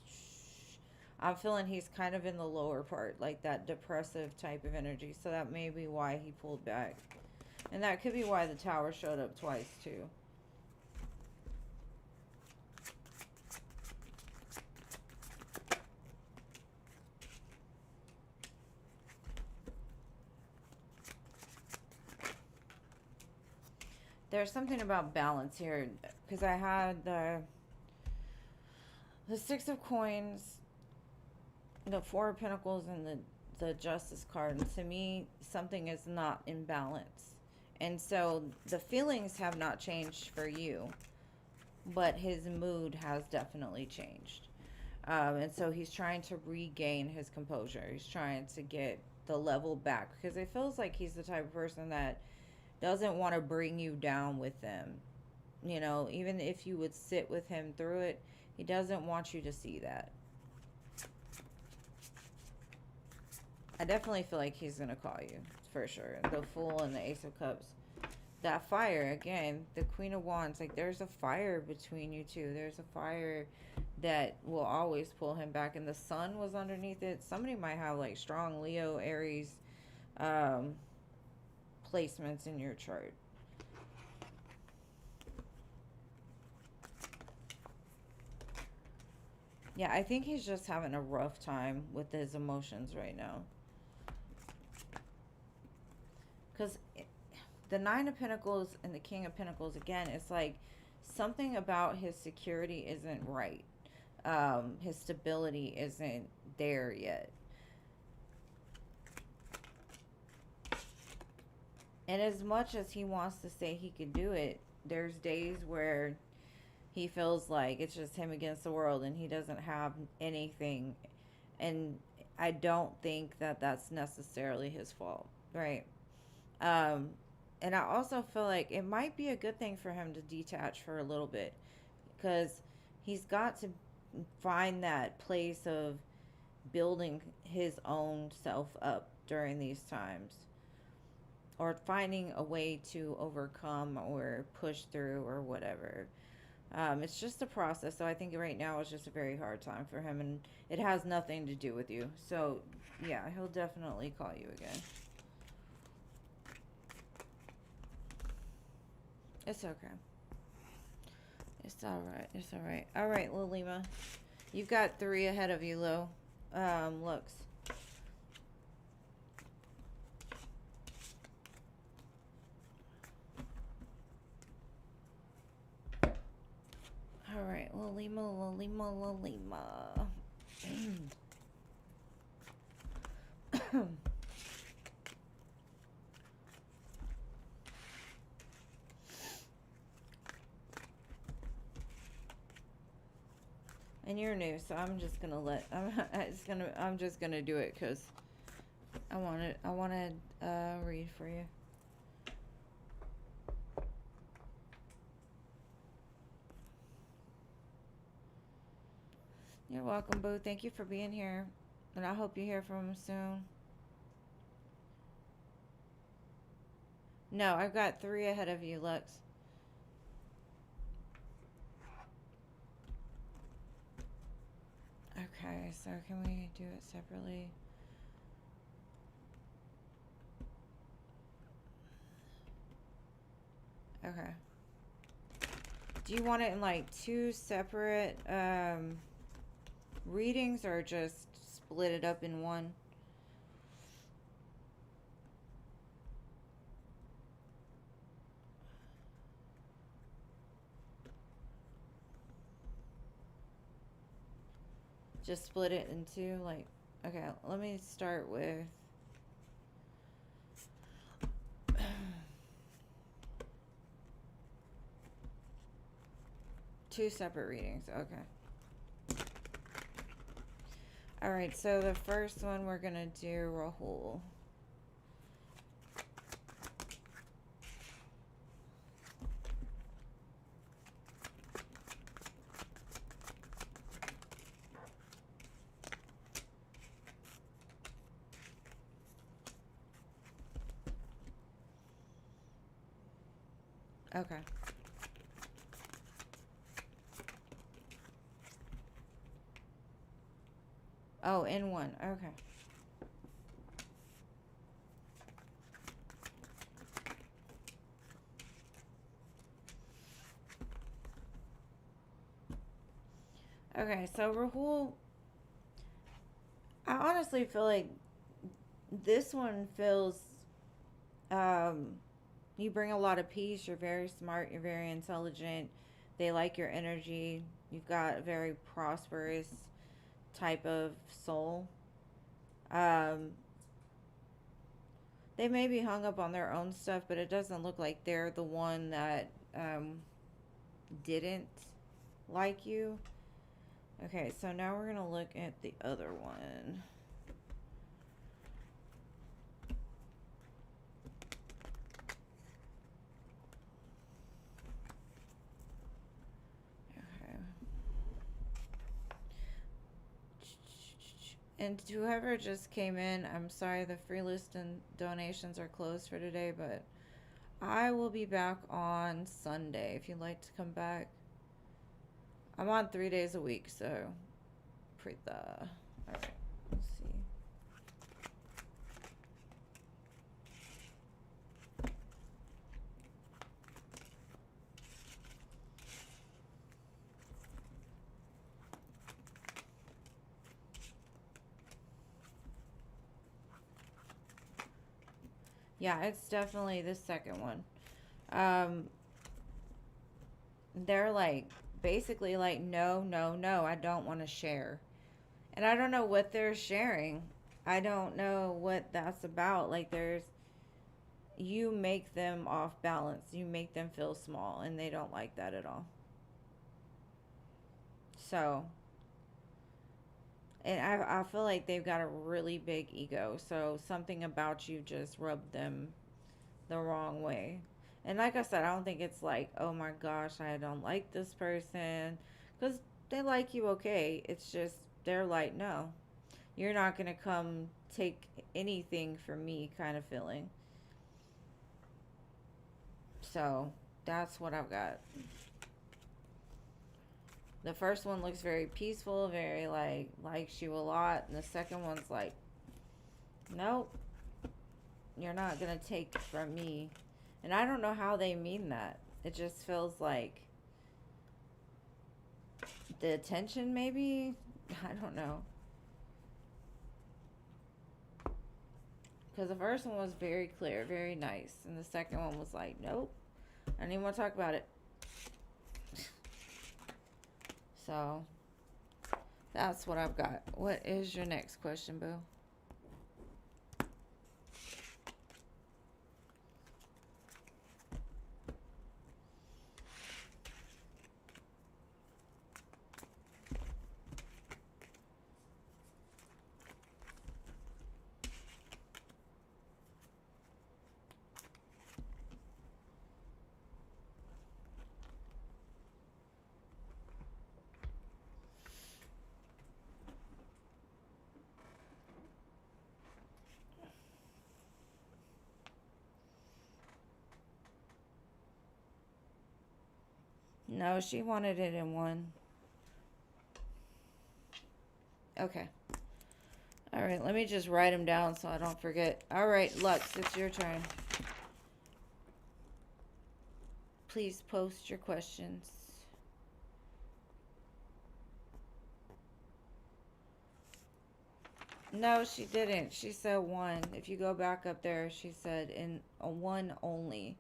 I'm feeling he's kind of in the lower part, like that depressive type of energy. So that may be why he pulled back. And that could be why the tower showed up twice too. There's something about balance here, because I had the Six of Coins, the Four of Pentacles, and the Justice card. And to me, something is not in balance. And so the feelings have not changed for you, but his mood has definitely changed. And so he's trying to regain his composure. He's trying to get the level back, because it feels like he's the type of person that doesn't want to bring you down with them. You know, even if you would sit with him through it, he doesn't want you to see that. I definitely feel like he's going to call you, for sure. The Fool and the Ace of Cups. That fire, again, the Queen of Wands, like there's a fire between you two. There's a fire that will always pull him back. And the sun was underneath it. Somebody might have like strong Leo, Aries placements in your chart. Yeah, I think he's just having a rough time with his emotions right now. Because the Nine of Pentacles and the King of Pentacles, again, it's like something about his security isn't right. His stability isn't there yet. And as much as he wants to say he could do it, there's days where he feels like it's just him against the world and he doesn't have anything. And I don't think that that's necessarily his fault, right? And I also feel like it might be a good thing for him to detach for a little bit, because he's got to find that place of building his own self up during these times, or finding a way to overcome or push through or whatever. It's just a process. So I think right now it's just a very hard time for him, and it has nothing to do with you. So yeah, he'll definitely call you again. It's okay. It's all right. It's all right. All right, Lilima. You've got 3 ahead of you, Lil. Looks. All right, Lilima. And you're new, so I'm just gonna I'm just gonna do it because I wanna read for you. You're welcome, Boo. Thank you for being here, and I hope you hear from him soon. No, I've got 3 ahead of you, Lux. Okay, so can we do it separately? Okay. Do you want it in like 2 separate readings or just split it up in one? Just split it in 2, like, okay, let me start with 2 separate readings. Okay. All right, so the first one we're gonna do Rahul. Okay. Oh, in one. Okay. Okay, so Rahul, I honestly feel like this one feels, you bring a lot of peace. You're very smart. You're very intelligent. They like your energy. You've got a very prosperous type of soul. Um, they may be hung up on their own stuff, but it doesn't look like they're the one that didn't like you. Okay, so now we're going to look at the other one. Okay. And whoever just came in, I'm sorry, the free list and donations are closed for today, but I will be back on Sunday if you'd like to come back. I'm on 3 days a week, so all right, let's see. Yeah, it's definitely the second one. They're like, basically like, no, I don't want to share. And I don't know what they're sharing. I don't know what that's about. Like, you make them off balance. You make them feel small, and they don't like that at all. So, and I feel like they've got a really big ego. So something about you just rubbed them the wrong way. And like I said, I don't think it's like, oh my gosh, I don't like this person. Because they like you okay. It's just, they're like, no, you're not going to come take anything from me kind of feeling. So that's what I've got. The first one looks very peaceful, very like likes you a lot. And the second one's like, nope, you're not going to take from me. And I don't know how they mean that. It just feels like the attention, maybe? I don't know. Because the first one was very clear, very nice. And the second one was like, nope, I don't even want to talk about it. So, that's what I've got. What is your next question, boo? No, she wanted it in one. Okay. All right, let me just write them down so I don't forget. All right, Lux, it's your turn. Please post your questions. No, she didn't. She said one. If you go back up there, she said in a one only.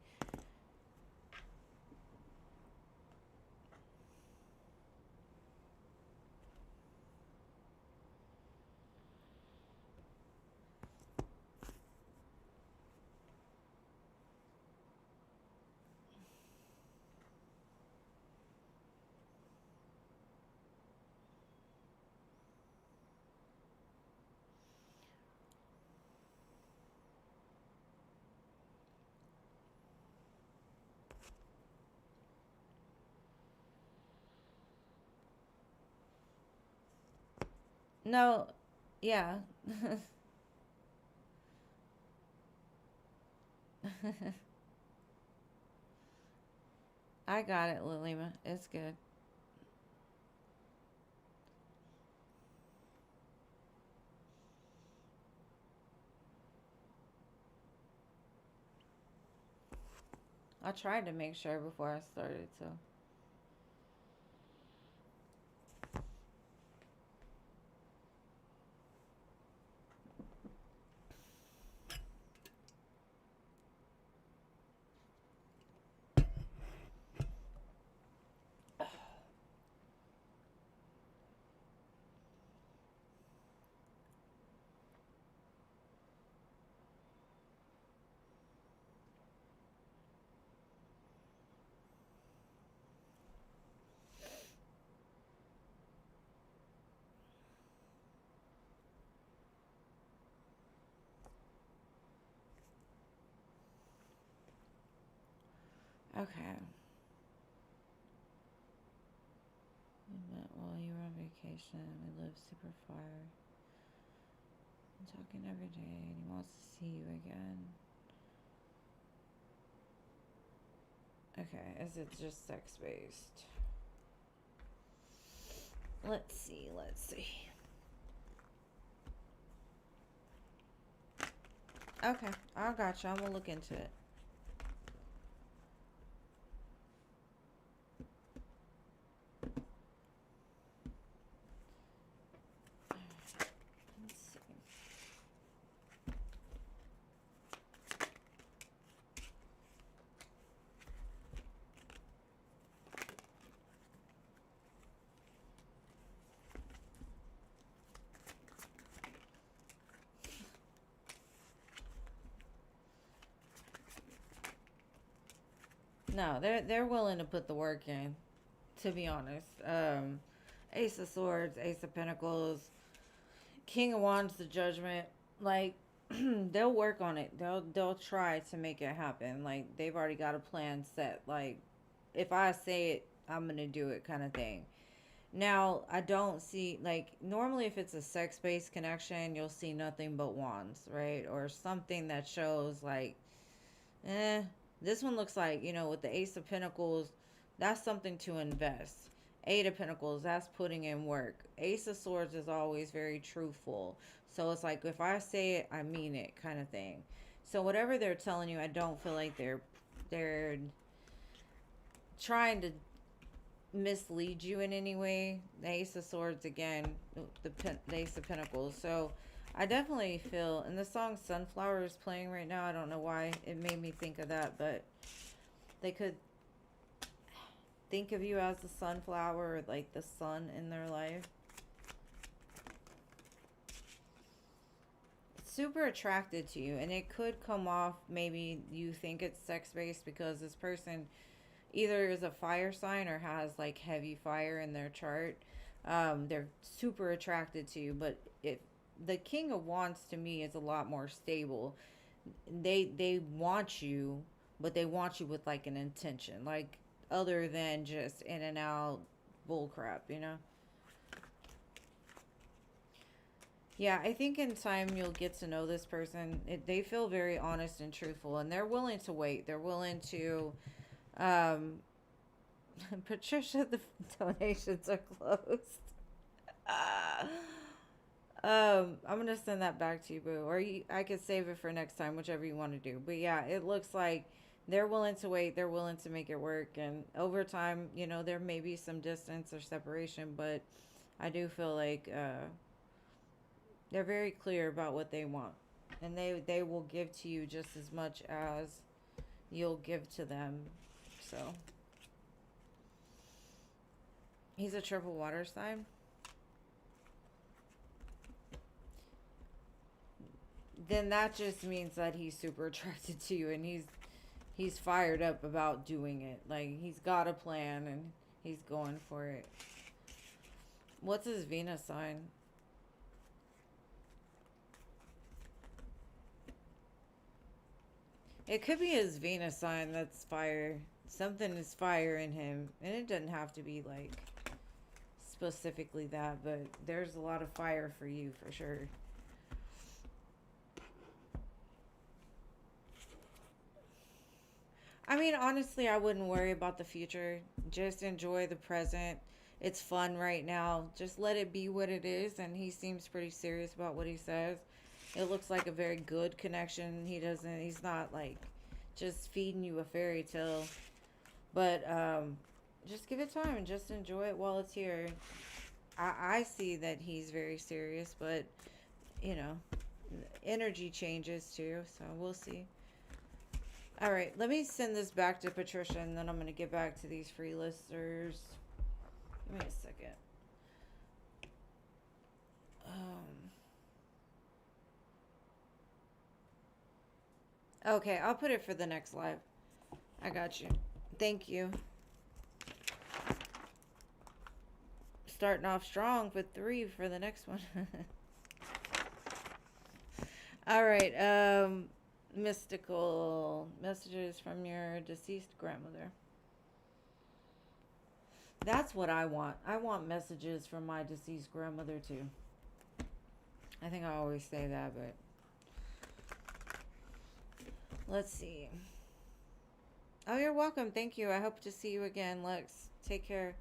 No, yeah. I got it, Lilima. It's good. I tried to make sure before I started, so. Okay. We met while you were on vacation. We live super far. I'm talking every day, and he wants to see you again. Okay, is it just sex based? Let's see, let's see. Okay, I got you. I'm gonna look into it. Let's see. No, they're willing to put the work in, to be honest. Ace of Swords, Ace of Pentacles, King of Wands, the Judgment. Like, they'll work on it. They'll try to make it happen. Like, they've already got a plan set. Like, if I say it, I'm gonna do it, kind of thing. Now, I don't see, like, normally if it's a sex-based connection, you'll see nothing but wands, right? Or something that shows, like, eh. This one looks like, with the Ace of Pentacles, that's something to invest. Eight of Pentacles, that's putting in work. Ace of Swords is always very truthful. So it's like, if I say it, I mean it, kind of thing. So whatever they're telling you, I don't feel like they're trying to mislead you in any way. The Ace of Swords again, the Ace of Pentacles. So I definitely feel, and the song Sunflower is playing right now. I don't know why it made me think of that, but they could think of you as the sunflower, or like the sun in their life. Super attracted to you, and it could come off, maybe you think it's sex-based because this person either is a fire sign or has like heavy fire in their chart. They're super attracted to you, but if the King of Wands to me is a lot more stable. They want you, but they want you with like an intention, like other than just in and out bull crap, you know? Yeah, I think in time you'll get to know this person. They feel very honest and truthful, and they're willing to wait. They're willing to, um, Patricia, the donations are closed. I'm gonna send that back to you, boo. Or I could save it for next time, whichever you want to do. But yeah, it looks like they're willing to wait. They're willing to make it work. And over time, you know, there may be some distance or separation, but I do feel like they're very clear about what they want, and they will give to you just as much as you'll give to them. So he's a triple water sign. Then that just means that he's super attracted to you, and he's fired up about doing it. Like, he's got a plan and he's going for it. What's his Venus sign? It could be his Venus sign that's fire. Something is fire in him. And it doesn't have to be like specifically that, but there's a lot of fire for you for sure. I mean, honestly, I wouldn't worry about the future. Just enjoy the present. It's fun right now. Just let it be what it is. And he seems pretty serious about what he says. It looks like a very good connection. He's not like just feeding you a fairy tale. But just give it time and just enjoy it while it's here. I see that he's very serious, but, you know, energy changes too. So we'll see. All right, let me send this back to Patricia, and then I'm going to get back to these free listers. Give me a second. Okay, I'll put it for the next live. I got you. Thank you. Starting off strong with 3 for the next one. All right, mystical messages from your deceased grandmother. That's what I want. I want messages from my deceased grandmother too. I think I always say that, but let's see. Oh, you're welcome. Thank you. I hope to see you again, Lex. Take care.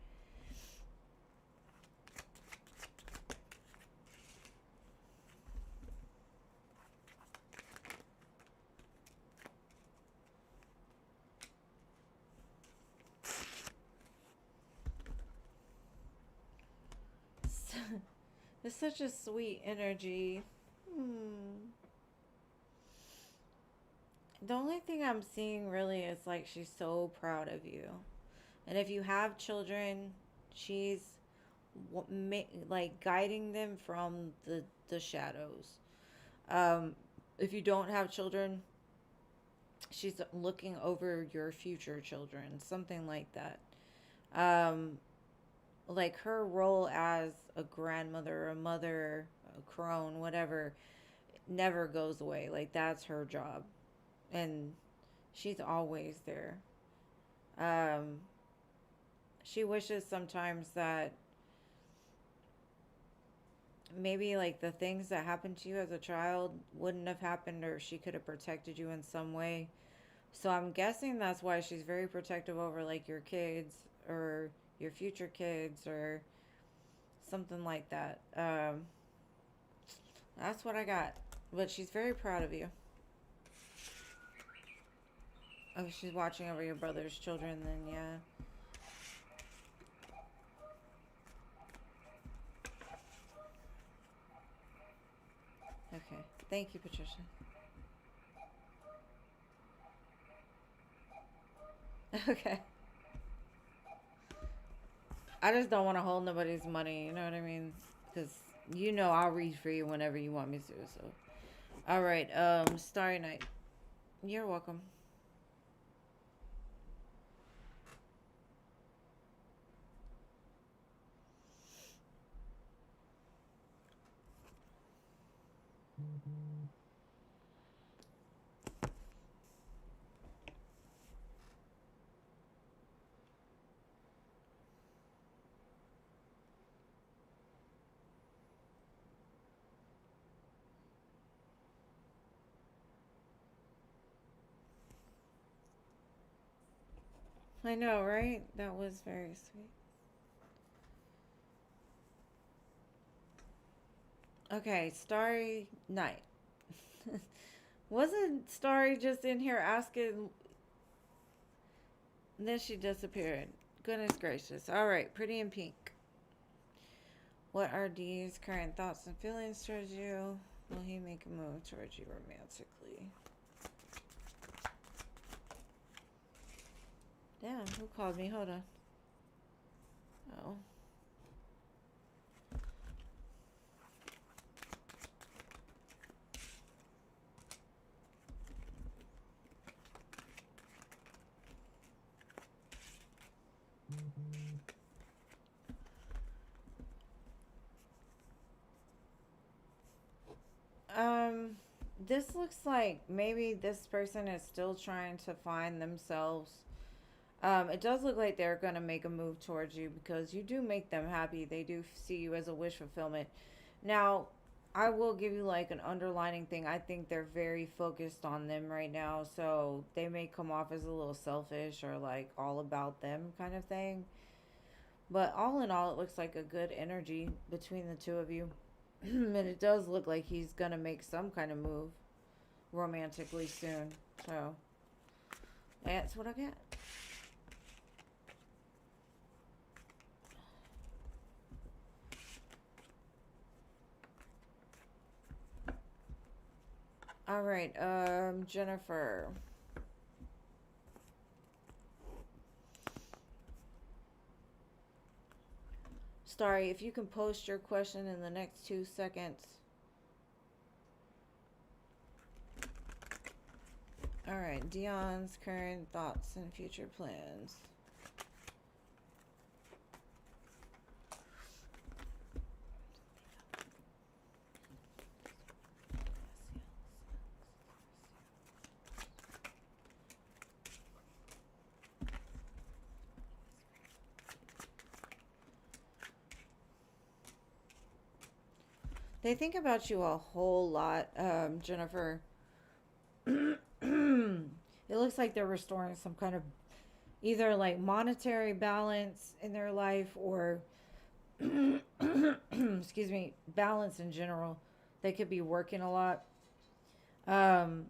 It's such a sweet energy. The only thing I'm seeing really is like she's so proud of you. And if you have children, she's like guiding them from the shadows. If you don't have children, she's looking over your future children, something like that. Like her role as a grandmother, a mother, a crone, whatever, never goes away. Like, that's her job, and she's always there. She wishes sometimes that maybe like the things that happened to you as a child wouldn't have happened, or she could have protected you in some way. So I'm guessing that's why she's very protective over like your kids or your future kids or something like that. That's what I got. But she's very proud of you. Oh, she's watching over your brother's children then, yeah. Thank you, Patricia. Okay. I just don't want to hold nobody's money, you know what I mean? Because you know I'll read for you whenever you want me to, so. Alright, Starry Night. You're welcome. I know, right? That was very sweet. Okay, Starry Night. Wasn't Starry just in here asking? And then she disappeared. Goodness gracious. Alright, Pretty in Pink. What are D's current thoughts and feelings towards you? Will he make a move towards you romantically? Damn, who called me? Hold on. Oh. This looks like maybe this person is still trying to find themselves. It does look like they're gonna make a move towards you because you do make them happy. They do see you as a wish fulfillment. Now, I will give you like an underlining thing. I think they're very focused on them right now, so they may come off as a little selfish or like all about them kind of thing. But all in all, it looks like a good energy between the two of you. And it does look like he's gonna make some kind of move romantically soon. So that's what I got. All right, Jennifer. Sorry, if you can post your question in the next 2 seconds. All right, Dion's current thoughts and future plans. They think about you a whole lot, Jennifer. It looks like they're restoring some kind of either like monetary balance in their life or excuse me, balance in general. They could be working a lot. Um,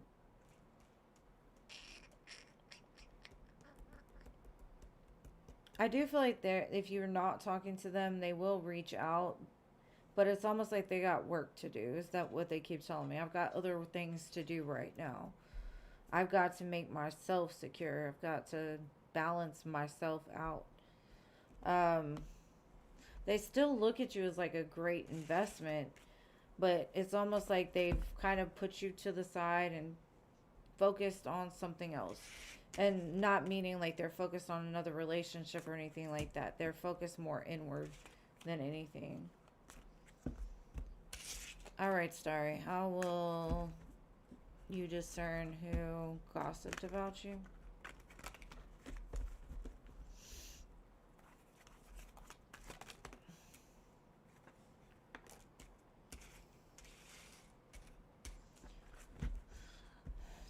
I do feel like they're if you're not talking to them, they will reach out, but it's almost like they got work to do. Is that what they keep telling me? I've got other things to do right now. I've got to make myself secure. I've got to balance myself out. Um, they still look at you as like a great investment, but it's almost like they've kind of put you to the side and focused on something else. And not meaning like they're focused on another relationship or anything like that. They're focused more inward than anything. All right, Starry. How will you discern who gossiped about you?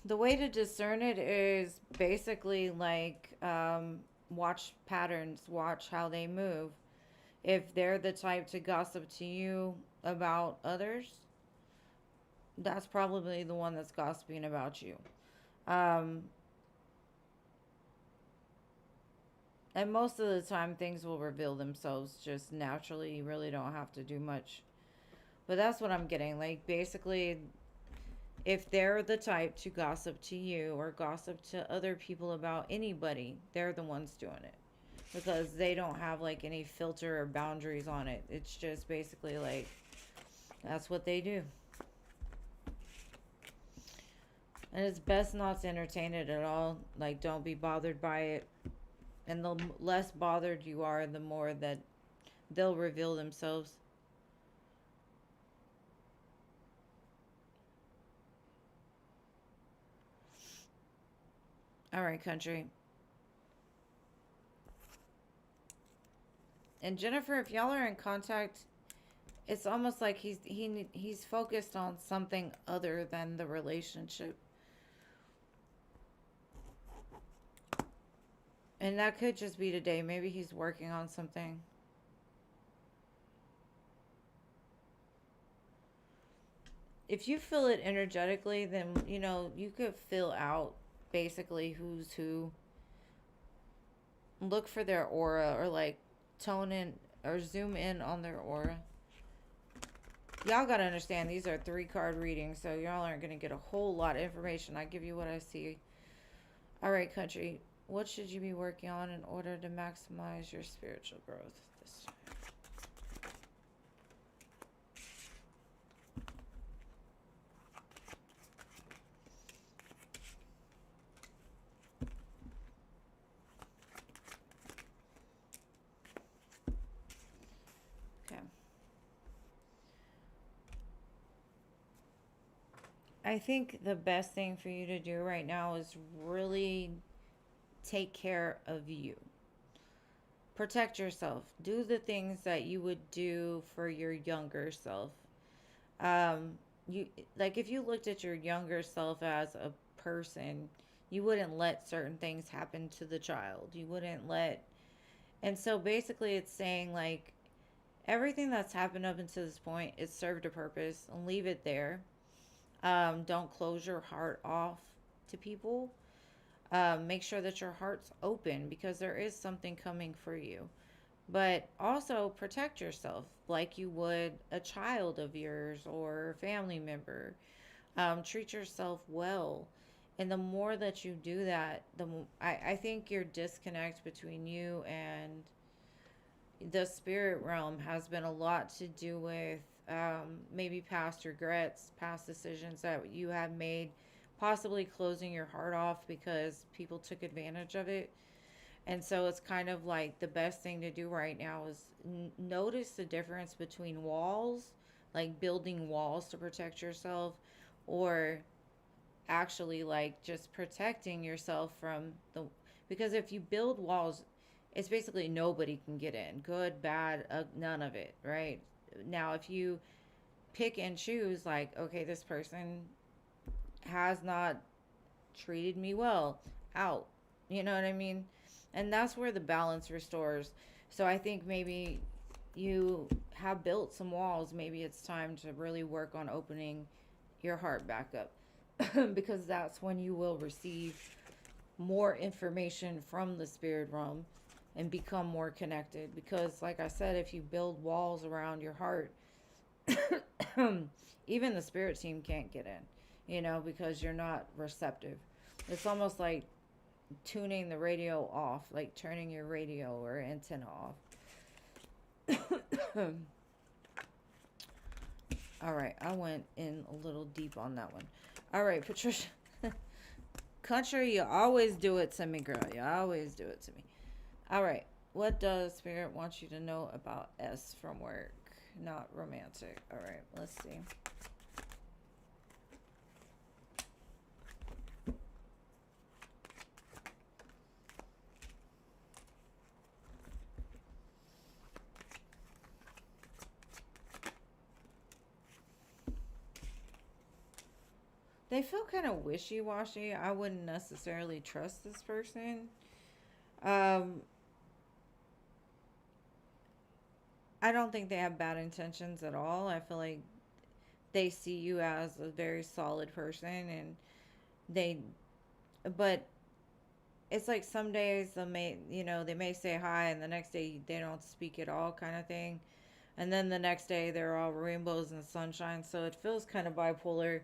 The way to discern it is basically like watch patterns, watch how they move. If they're the type to gossip to you about others, that's probably the one that's gossiping about you. Um, and most of the time, things will reveal themselves just naturally. You really don't have to do much. But that's what I'm getting. Like, basically, If they're the type to gossip to you or gossip to other people about anybody, they're the ones doing it because they don't have like any filter or boundaries on it. It's just basically like that's what they do. And it's best not to entertain it at all. Like, don't be bothered by it. And the less bothered you are, the more that they'll reveal themselves. All right, country. And Jennifer, if y'all are in contact, it's almost like he's focused on something other than the relationship. And that could just be today. Maybe he's working on something. If you feel it energetically, then, you could fill out basically who's who. Look for their aura or like tone in or zoom in on their aura. Y'all gotta understand, these are 3-card readings, so y'all aren't gonna get a whole lot of information. I give you what I see. All right, country. What should you be working on in order to maximize your spiritual growth this time? Okay. I think the best thing for you to do right now is really take care of you. Protect yourself. Do the things that you would do for your younger self. You like if you looked at your younger self as a person, you wouldn't let certain things happen to the child. You wouldn't let. And so basically it's saying like everything that's happened up until this point, it served a purpose and leave it there. Don't close your heart off to people. Make sure that your heart's open because there is something coming for you. But also protect yourself like you would a child of yours or a family member. Treat yourself well. And the more that you do that, I think your disconnect between you and the spirit realm has been a lot to do with maybe past regrets, past decisions that you have made, possibly closing your heart off because people took advantage of it. And so it's kind of like the best thing to do right now is notice the difference between walls, like building walls to protect yourself, or actually like just protecting yourself from the. Because if you build walls, it's basically nobody can get in. Good, bad, none of it, right? Now, if you pick and choose, like, okay, this person has not treated me well, out. You know what I mean? And that's where the balance restores. So I think maybe you have built some walls. Maybe it's time to really work on opening your heart back up because that's when you will receive more information from the spirit realm and become more connected. Because, like I said, if you build walls around your heart, even the spirit team can't get in, because you're not receptive. It's almost like tuning the radio off, like turning your radio or antenna off. All right, I went in a little deep on that one. All right, Patricia. Country, you always do it to me, girl. You always do it to me. All right, what does Spirit want you to know about S from work? Not romantic. All right, let's see. They feel kind of wishy-washy. I wouldn't necessarily trust this person. Um, I don't think they have bad intentions at all. I feel like they see you as a very solid person and they but it's like some days they may say hi and the next day they don't speak at all kind of thing. And then the next day they're all rainbows and sunshine. So it feels kind of bipolar.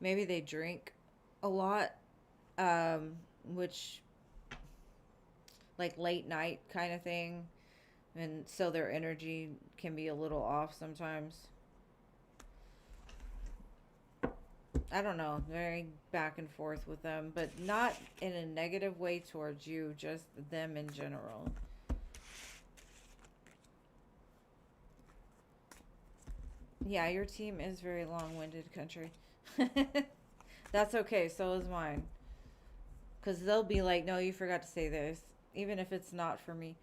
Maybe they drink a lot, which like late night kind of thing, and so their energy can be a little off sometimes. I don't know, very back and forth with them, but not in a negative way towards you, just them in general. Yeah, your team is very long-winded, country. That's okay, so is mine. Because they'll be like, no, you forgot to say this, even if it's not for me.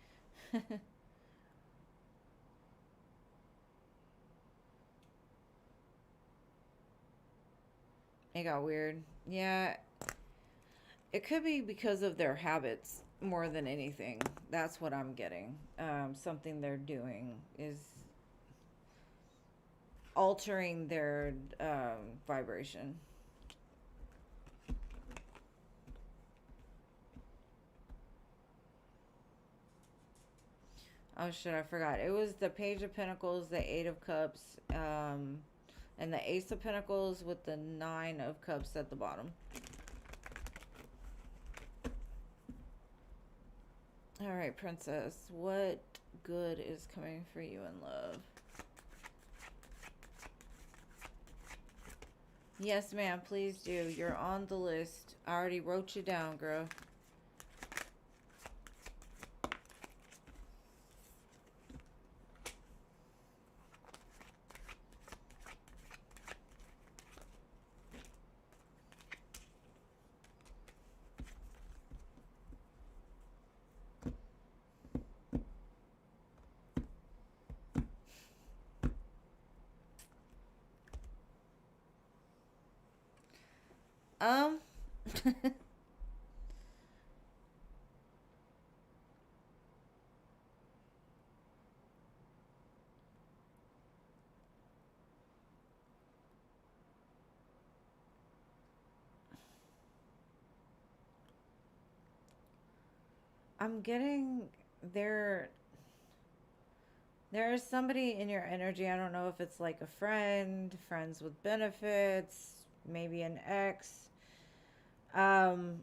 It got weird. Yeah, it could be because of their habits more than anything. That's what I'm getting. Something they're doing is altering their vibration. Oh shit, I forgot. It was the Page of Pentacles, the Eight of Cups, and the Ace of Pentacles with the Nine of Cups at the bottom. All right, Princess, what good is coming for you in love? Yes, ma'am, please do. You're on the list. I already wrote you down, girl. Um, I'm getting there. There is somebody in your energy. I don't know if it's like a friend, friends with benefits, maybe an ex, um,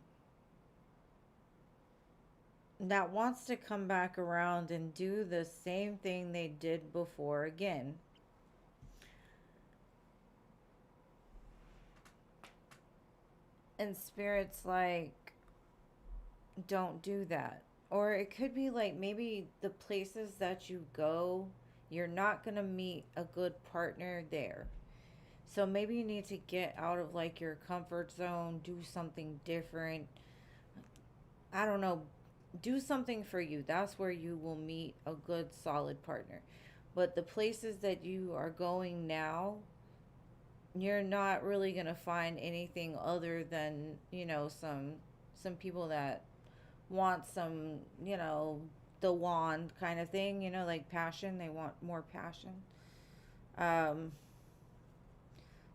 that wants to come back around and do the same thing they did before again. And spirit's like, don't do that. Or it could be like maybe the places that you go, you're not going to meet a good partner there. So maybe you need to get out of like your comfort zone, do something different. I don't know, do something for you. That's where you will meet a good solid partner. But the places that you are going now, you're not really going to find anything other than, some people that want some, the wand kind of thing, like passion. They want more passion. Um,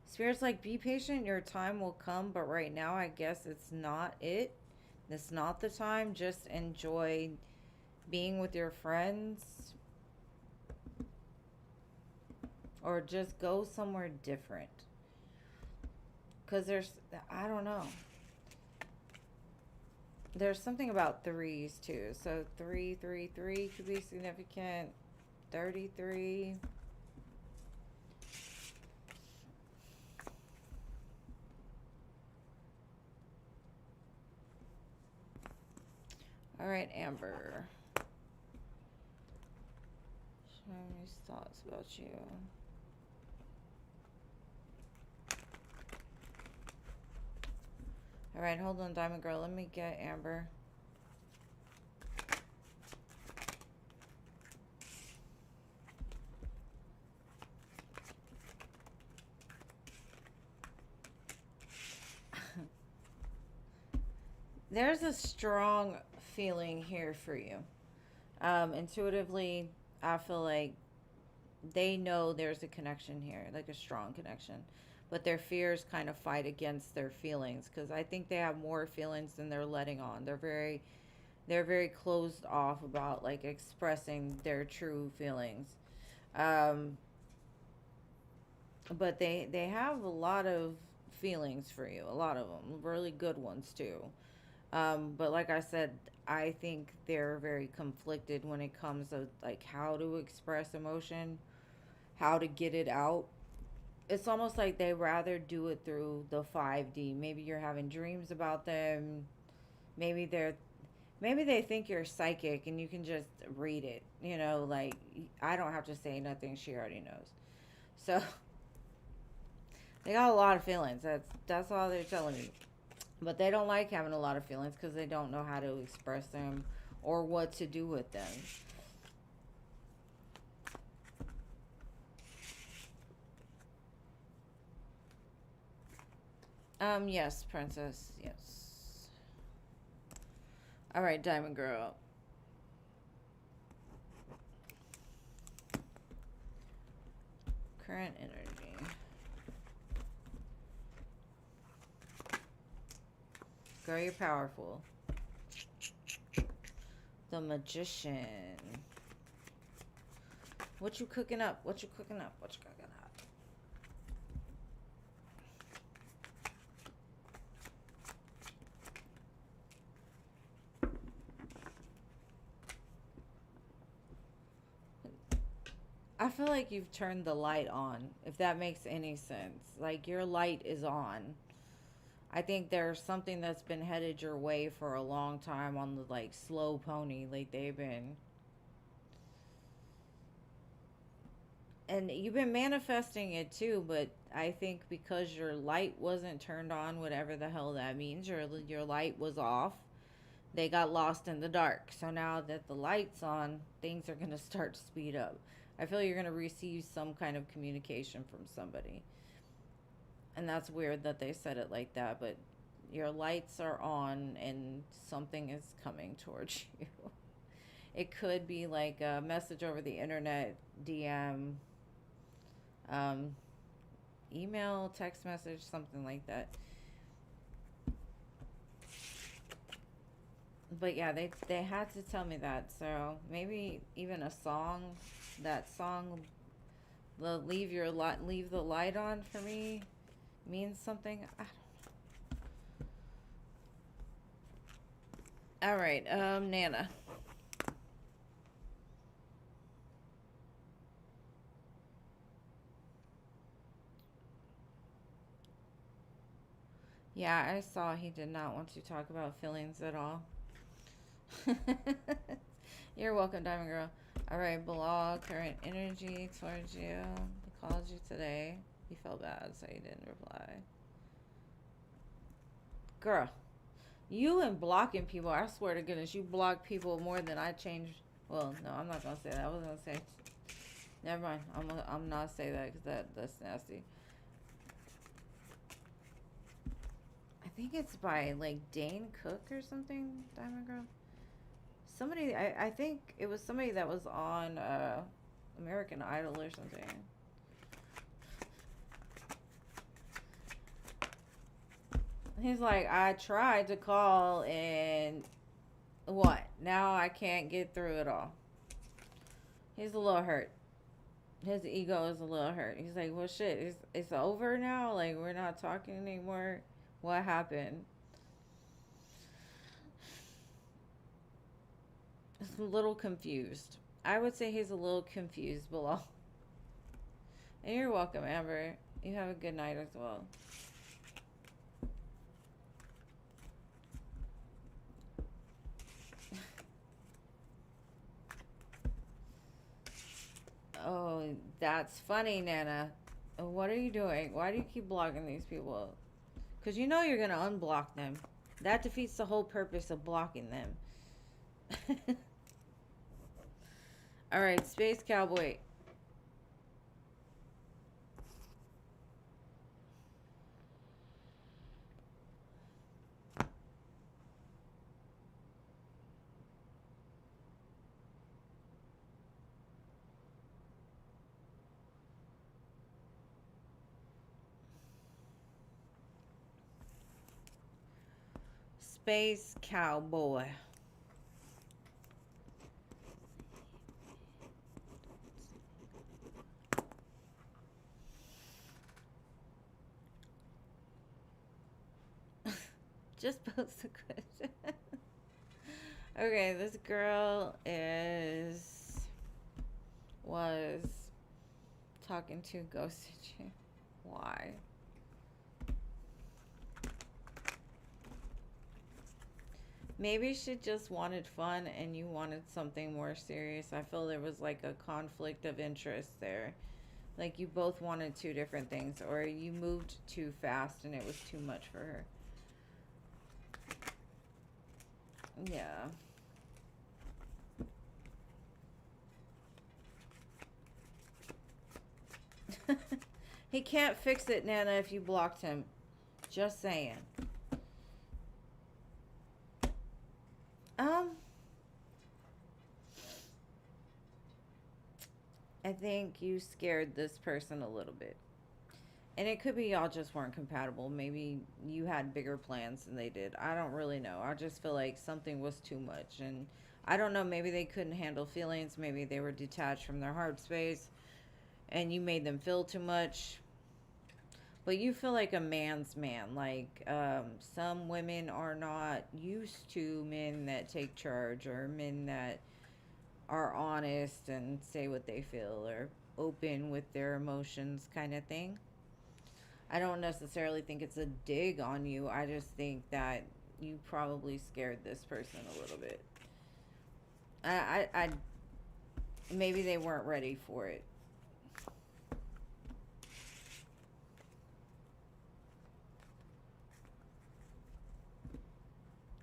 Spirit's like, be patient, your time will come, but right now, I guess it's not it. It's not the time. Just enjoy being with your friends or just go somewhere different. Because I don't know. There's something about threes too. So 333 could be significant. 33. All right, Amber. Show me thoughts about you. All right, hold on, Diamond Girl. Let me get Amber. There's a strong feeling here for you. Intuitively, I feel like they know there's a connection here, like a strong connection. But their fears kind of fight against their feelings because I think they have more feelings than they're letting on. They're very closed off about like expressing their true feelings. Um, but they have a lot of feelings for you. A lot of them. Really good ones, too. But like I said, I think they're very conflicted when it comes to like how to express emotion, how to get it out. It's almost like they rather do it through the 5D. Maybe you're having dreams about them. Maybe they're maybe they think you're psychic and you can just read it. You know, like I don't have to say nothing, she already knows. So they got a lot of feelings. That's all they're telling me. But they don't like having a lot of feelings because they don't know how to express them or what to do with them. Yes, princess. Yes. All right, Diamond Girl. Current energy. Girl, you're powerful. The Magician. What you cooking up? What you cooking up? What you cooking up? I feel like you've turned the light on, if that makes any sense. Like your light is on. I think there's something that's been headed your way for a long time on the like slow pony. Like they've been, and you've been manifesting it too, but I think because your light wasn't turned on, whatever the hell that means, your light was off. They got lost in the dark. So now that the light's on, things are going to start to speed up. I feel you're going to receive some kind of communication from somebody. And that's weird that they said it like that, but your lights are on and something is coming towards you. It could be like a message over the internet, DM, um, email, text message, something like that. But yeah, they had to tell me that. So maybe even a song, that song, the leave the light on for me, means something. I don't. All right, Nana. Yeah, I saw he did not want to talk about feelings at all. You're welcome, Diamond Girl. All right, blog, current energy towards you. He called you today. He felt bad, so he didn't reply. Girl, you and blocking people, I swear to goodness, you block people more than I change. Well, no, I'm not going to say that. I was going to say, never mind. I'm not say that because that's nasty. I think it's by, like, Dane Cook or something, Diamond Girl. Somebody, I think it was somebody that was on American Idol or something. He's like, I tried to call and what? Now I can't get through it all. He's a little hurt. His ego is a little hurt. He's like, well, shit, it's over now? Like, we're not talking anymore? What happened? He's a little confused. I would say he's a little confused below. And you're welcome, Amber. You have a good night as well. Oh, that's funny, Nana. What are you doing? Why do you keep blocking these people? Because you know you're going to unblock them. That defeats the whole purpose of blocking them. Alright, Space Cowboy. Space Cowboy. Just post a question. Okay, this girl was talking to ghosted you. Why? Maybe she just wanted fun and you wanted something more serious. I feel there was like a conflict of interest there. Like you both wanted two different things, or you moved too fast and it was too much for her. Yeah. He can't fix it, Nana, if you blocked him. Just saying. I think you scared this person a little bit. And it could be y'all just weren't compatible. Maybe you had bigger plans than they did. I don't really know. I just feel like something was too much. And I don't know, maybe they couldn't handle feelings. Maybe they were detached from their heart space and you made them feel too much. But you feel like a man's man. Like some women are not used to men that take charge, or men that are honest and say what they feel, or open with their emotions, kind of thing. I don't necessarily think it's a dig on you. I just think that you probably scared this person a little bit. I maybe they weren't ready for it.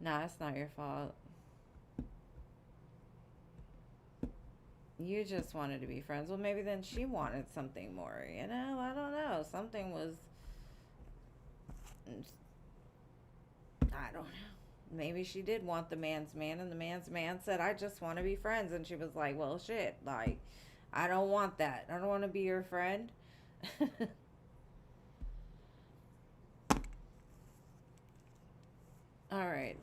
Nah, it's not your fault. You just wanted to be friends. Well, maybe then she wanted something more, you know? I don't know. Something was... I don't know. Maybe she did want the man's man, and the man's man said, I just want to be friends. And she was like, well, shit. Like, I don't want that. I don't want to be your friend. All right.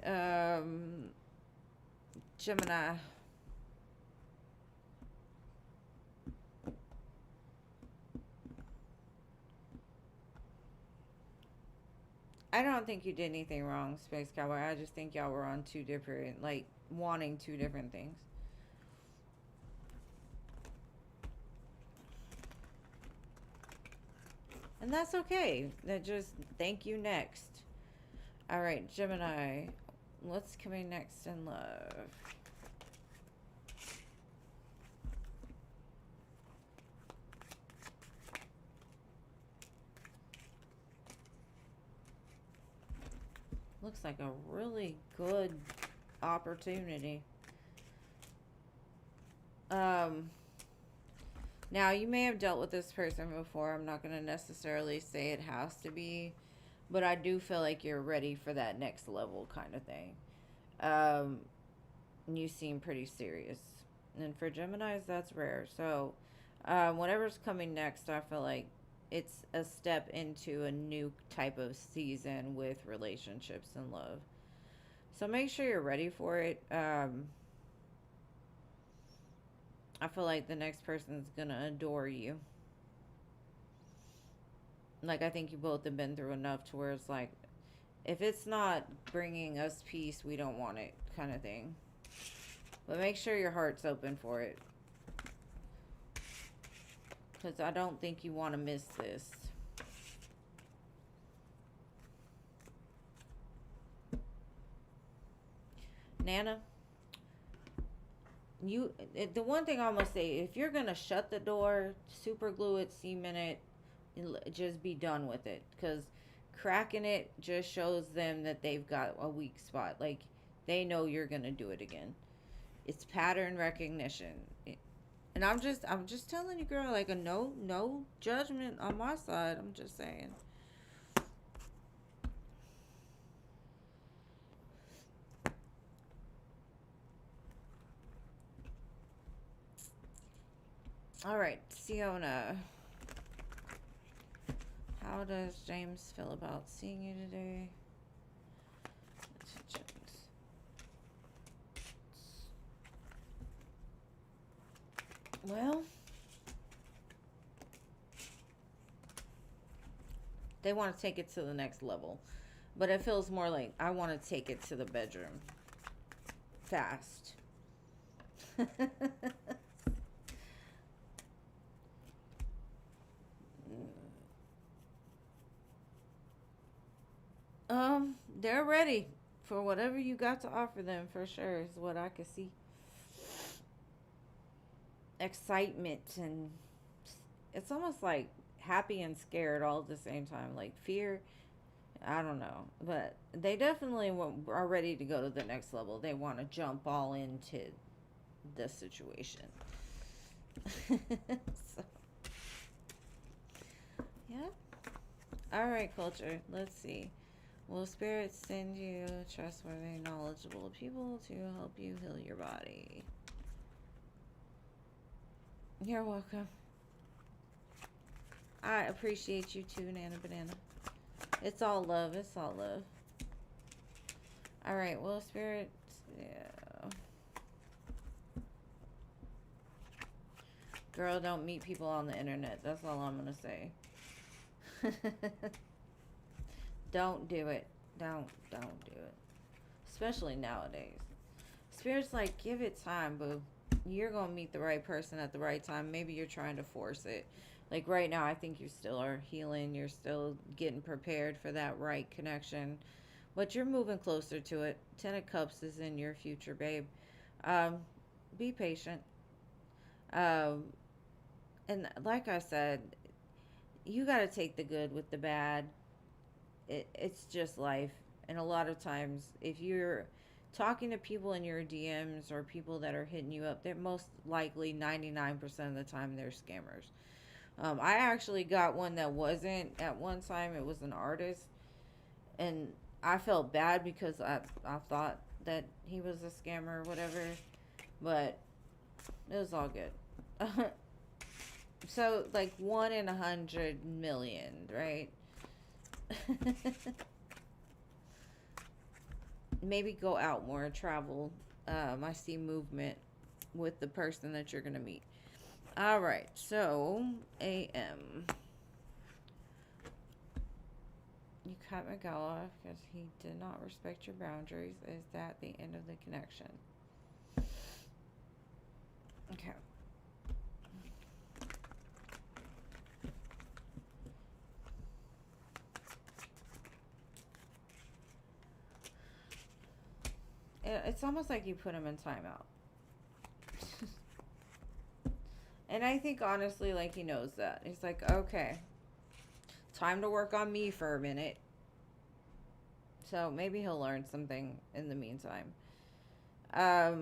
Gemini. I don't think you did anything wrong, Space Cowboy. I just think y'all were on two different, like, wanting two different things. And that's okay. That just, thank you, next. All right, Gemini. What's coming next in love? Looks like a really good opportunity. Now, you may have dealt with this person before. I'm not going to necessarily say it has to be, but I do feel like you're ready for that next level kind of thing. You seem pretty serious. And for Geminis, that's rare. So, whatever's coming next, I feel like it's a step into a new type of season with relationships and love. So make sure you're ready for it. I feel like the next person's gonna adore you. Like, I think you both have been through enough to where it's like, if it's not bringing us peace, we don't want it, kind of thing. But make sure your heart's open for it. Because I don't think you want to miss this. Nana, the one thing I must say, if you're going to shut the door, super glue it, cement it, just be done with it. Because cracking it just shows them that they've got a weak spot. Like, they know you're going to do it again. It's pattern recognition. And I'm just telling you, girl, like, a no judgment on my side. I'm just saying. All right, Siona. How does James feel about seeing you today? Well, they want to take it to the next level. But it feels more like I want to take it to the bedroom fast. They're ready for whatever you got to offer them, for sure, is what I could see. Excitement, and it's almost like happy and scared all at the same time. Like fear, I don't know. But they definitely are ready to go to the next level. They want to jump all into the situation. So, yeah. All right, culture. Let's see. Will spirits send you trustworthy, knowledgeable people to help you heal your body? You're welcome. I appreciate you too, Nana Banana. It's all love. It's all love. All right. Well, spirits. Yeah. Girl, don't meet people on the internet. That's all I'm gonna say. Don't do it. Don't do it. Especially nowadays. Spirit's like, give it time, boo. You're gonna meet the right person at the right time. Maybe you're trying to force it. Like right now, I think you still are healing. You're still getting prepared for that right connection. But you're moving closer to it. Ten of Cups is in your future, babe. Um, be patient. Um, and like I said, you got to take the good with the bad. It's just life. And a lot of times, if you're talking to people in your DMs or people that are hitting you up, they're most likely 99% of the time they're scammers. I actually got one that wasn't at one time. It was an artist. And I felt bad because I thought that he was a scammer or whatever. But it was all good. So, like 1 in 100 million, right? Maybe go out more, travel. I see movement with the person that you're going to meet. All right, so AM. You cut Miguel off because he did not respect your boundaries. Is that the end of the connection? Okay. It's almost like you put him in timeout. And I think honestly, like, he knows that. He's like, okay, time to work on me for a minute. So maybe he'll learn something in the meantime. I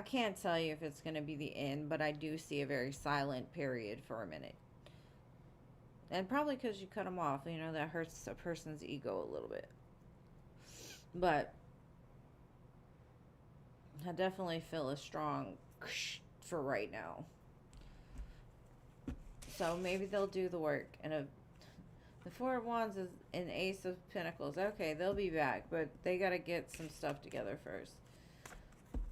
can't tell you if it's going to be the end, but I do see a very silent period for a minute. And probably because you cut him off, you know, that hurts a person's ego a little bit. But I definitely feel a strong for right now. So maybe they'll do the work. And the Four of Wands is an Ace of Pentacles. Okay, they'll be back, but they got to get some stuff together first.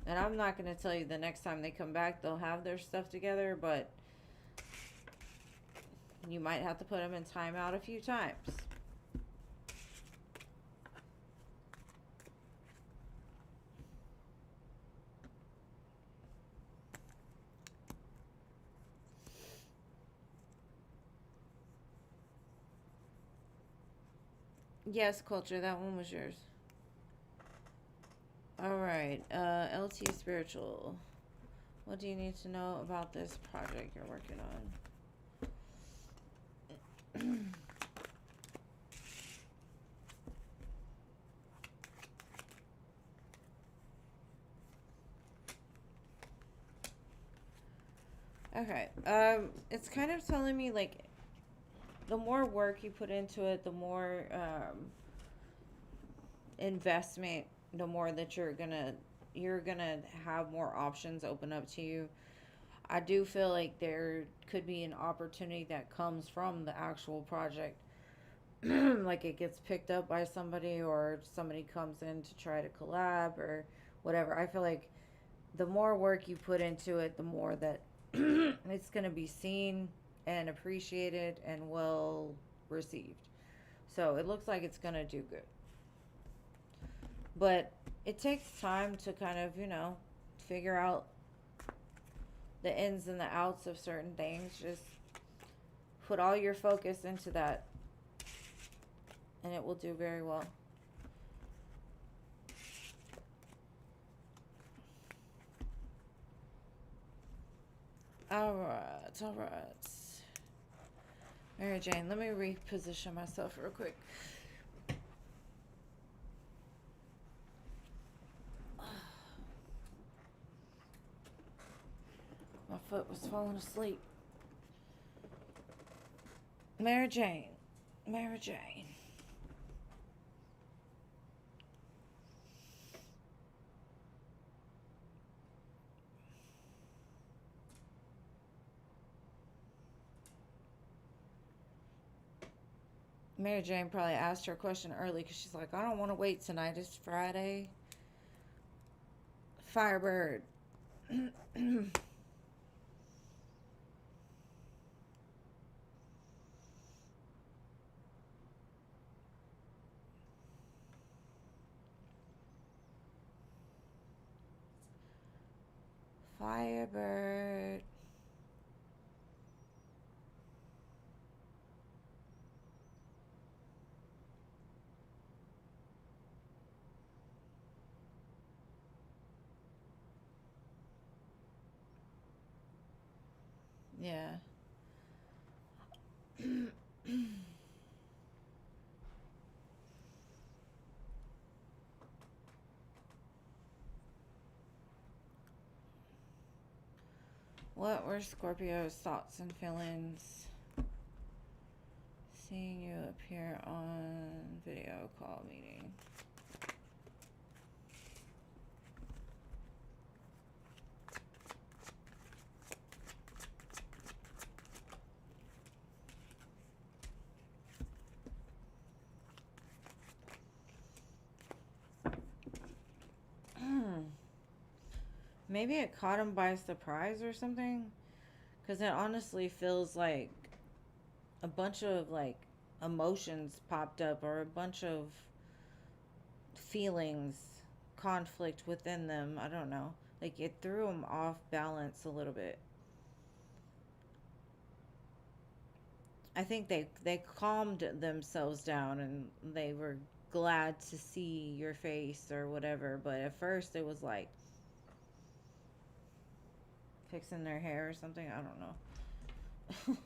And I'm not going to tell you the next time they come back they'll have their stuff together, but you might have to put them in timeout a few times. Yes, culture, that one was yours. Alright, LT Spiritual. What do you need to know about this project you're working on? Okay, it's kind of telling me, like, the more work you put into it, the more, investment, the more that you're gonna have more options open up to you. I do feel like there could be an opportunity that comes from the actual project. Like it gets picked up by somebody or somebody comes in to try to collab or whatever. I feel like the more work you put into it, the more that it's going to be seen and appreciated and well received. So it looks like it's going to do good. But it takes time to kind of, figure out the ins and the outs of certain things. Just put all your focus into that, and it will do very well. All right. Mary Jane, let me reposition myself real quick. My foot was falling asleep. Mary Jane. Mary Jane probably asked her question early because she's like, I don't want to wait tonight. It's Friday. Firebird. Firebird. Yeah. What were Scorpio's thoughts and feelings seeing you appear on video call meeting? Maybe it caught him by surprise or something, because it honestly feels like a bunch of like emotions popped up, or a bunch of feelings, conflict within them. I don't know, like it threw him off balance a little bit. I think they calmed themselves down, and they were glad to see your face or whatever, but at first it was like fixing their hair or something. I don't know.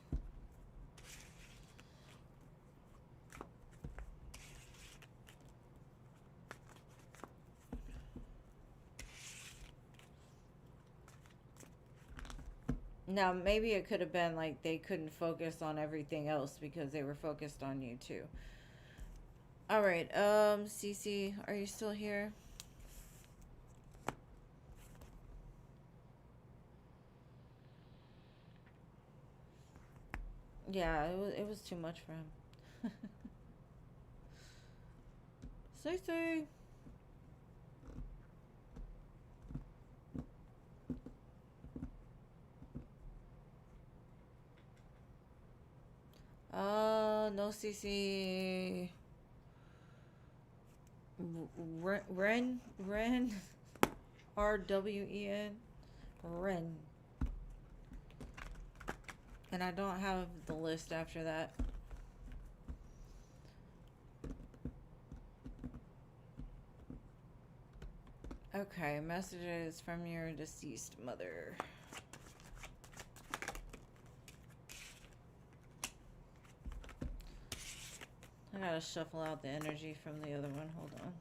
Now, maybe it could have been like they couldn't focus on everything else because they were focused on you too. All right, Cece, are you still here? Yeah, it was too much for him. Cece. No, Cece. Ren, RWEN, Ren. And I don't have the list after that. Okay, messages from your deceased mother. I gotta shuffle out the energy from the other one. Hold on.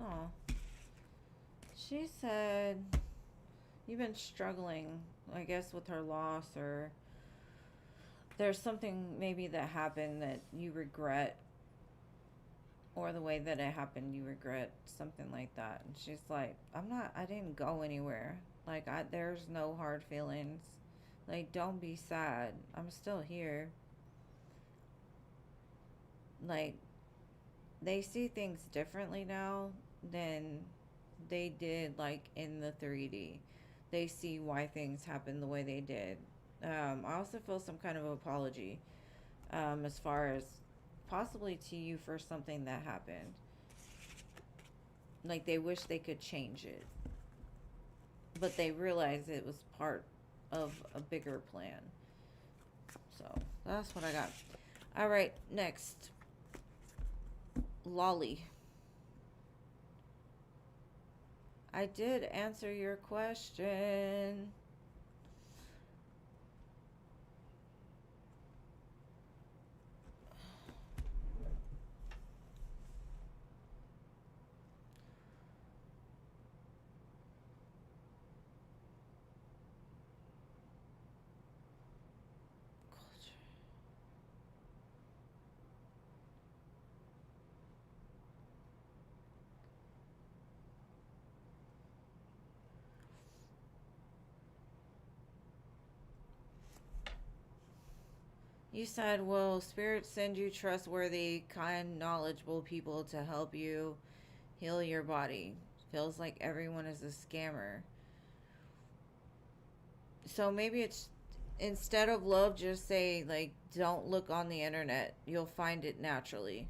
Oh. She said you've been struggling, I guess, with her loss, or there's something maybe that happened that you regret, or the way that it happened you regret, something like that. And she's like, I didn't go anywhere. Like, there's no hard feelings. Like, don't be sad. I'm still here. like, they see things differently now than they did, like, in the 3D. They see why things happen the way they did. I also feel some kind of apology, as far as possibly to you for something that happened. Like, they wish they could change it, but they realize it was part of a bigger plan. So that's what I got. All right, next. Lolly. I did answer your question. You said, will Spirit send you trustworthy, kind, knowledgeable people to help you heal your body? Feels like everyone is a scammer. So maybe it's, instead of love, just say, like, don't look on the internet. You'll find it naturally.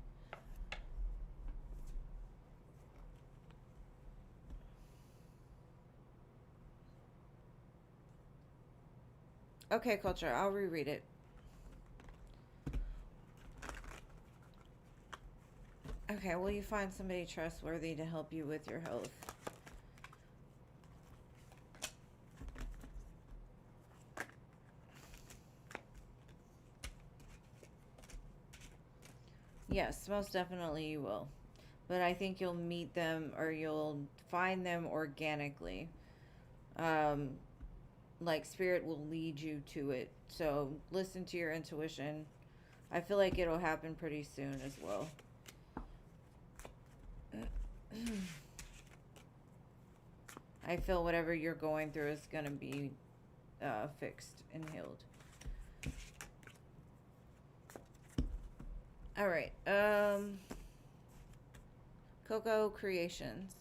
Okay, Culture, I'll reread it. Okay, will you find somebody trustworthy to help you with your health? Yes, most definitely you will. But I think you'll meet them, or you'll find them organically. Um, like, Spirit will lead you to it. So listen to your intuition. I feel like it'll happen pretty soon as well. I feel whatever you're going through is going to be fixed and healed. All right. Coco Creations.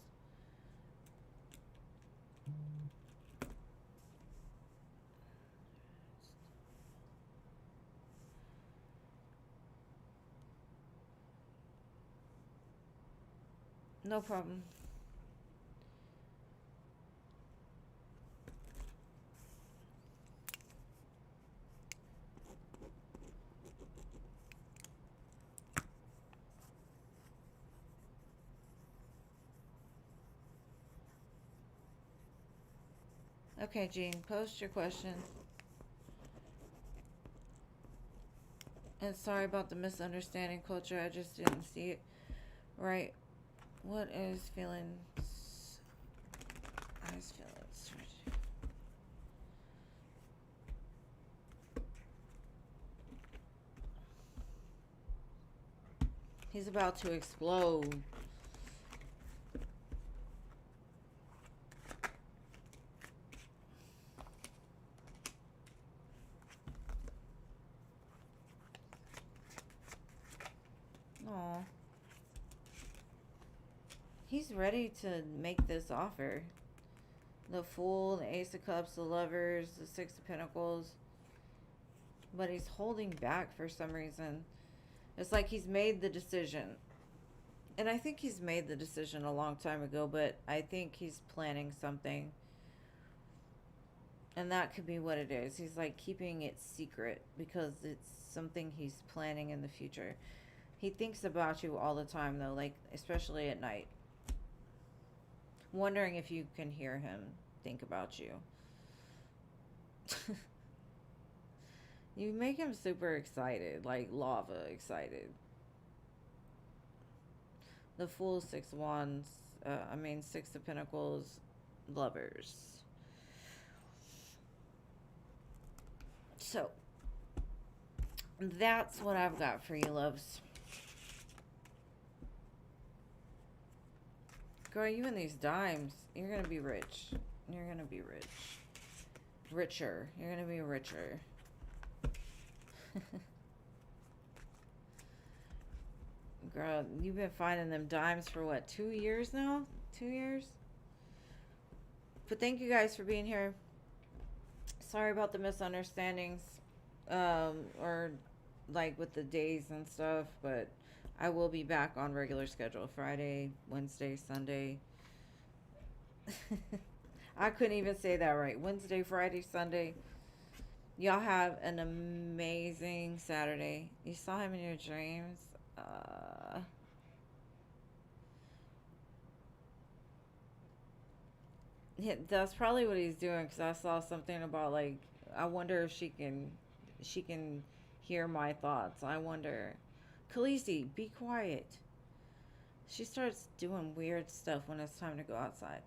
No problem. Okay, Jean, post your question. And sorry about the misunderstanding, Culture. I just didn't see it right. What is feelings? Eyes feelings. He's about to explode. Aw. He's ready to make this offer. The Fool, the Ace of Cups, the Lovers, the Six of Pentacles. But he's holding back for some reason. It's like he's made the decision. And I think he's made the decision a long time ago, but I think he's planning something. And that could be what it is. He's like keeping it secret because it's something he's planning in the future. He thinks about you all the time, though, like, especially at night. Wondering if you can hear him think about you. You make him super excited, like lava excited. The Fool, Six of Wands, Six of Pentacles, Lovers. So, that's what I've got for you, loves. Girl, you and these dimes, you're going to be rich. You're going to be rich. Richer. You're going to be richer. Girl, you've been finding them dimes for what, 2 years now? 2 years? But thank you guys for being here. Sorry about the misunderstandings, or like with the days and stuff, but I will be back on regular schedule Friday, Wednesday, Sunday. I couldn't even say that right. Wednesday, Friday, Sunday. Y'all have an amazing Saturday. You saw him in your dreams. Yeah, that's probably what he's doing because I saw something about like I wonder if she can hear my thoughts. I wonder. Khaleesi, be quiet. She starts doing weird stuff when it's time to go outside.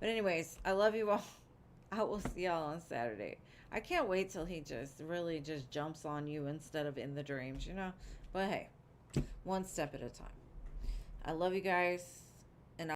But anyways, I love you all. I will see y'all on Saturday. I can't wait till he just really just jumps on you instead of in the dreams, you know? But hey, one step at a time. I love you guys.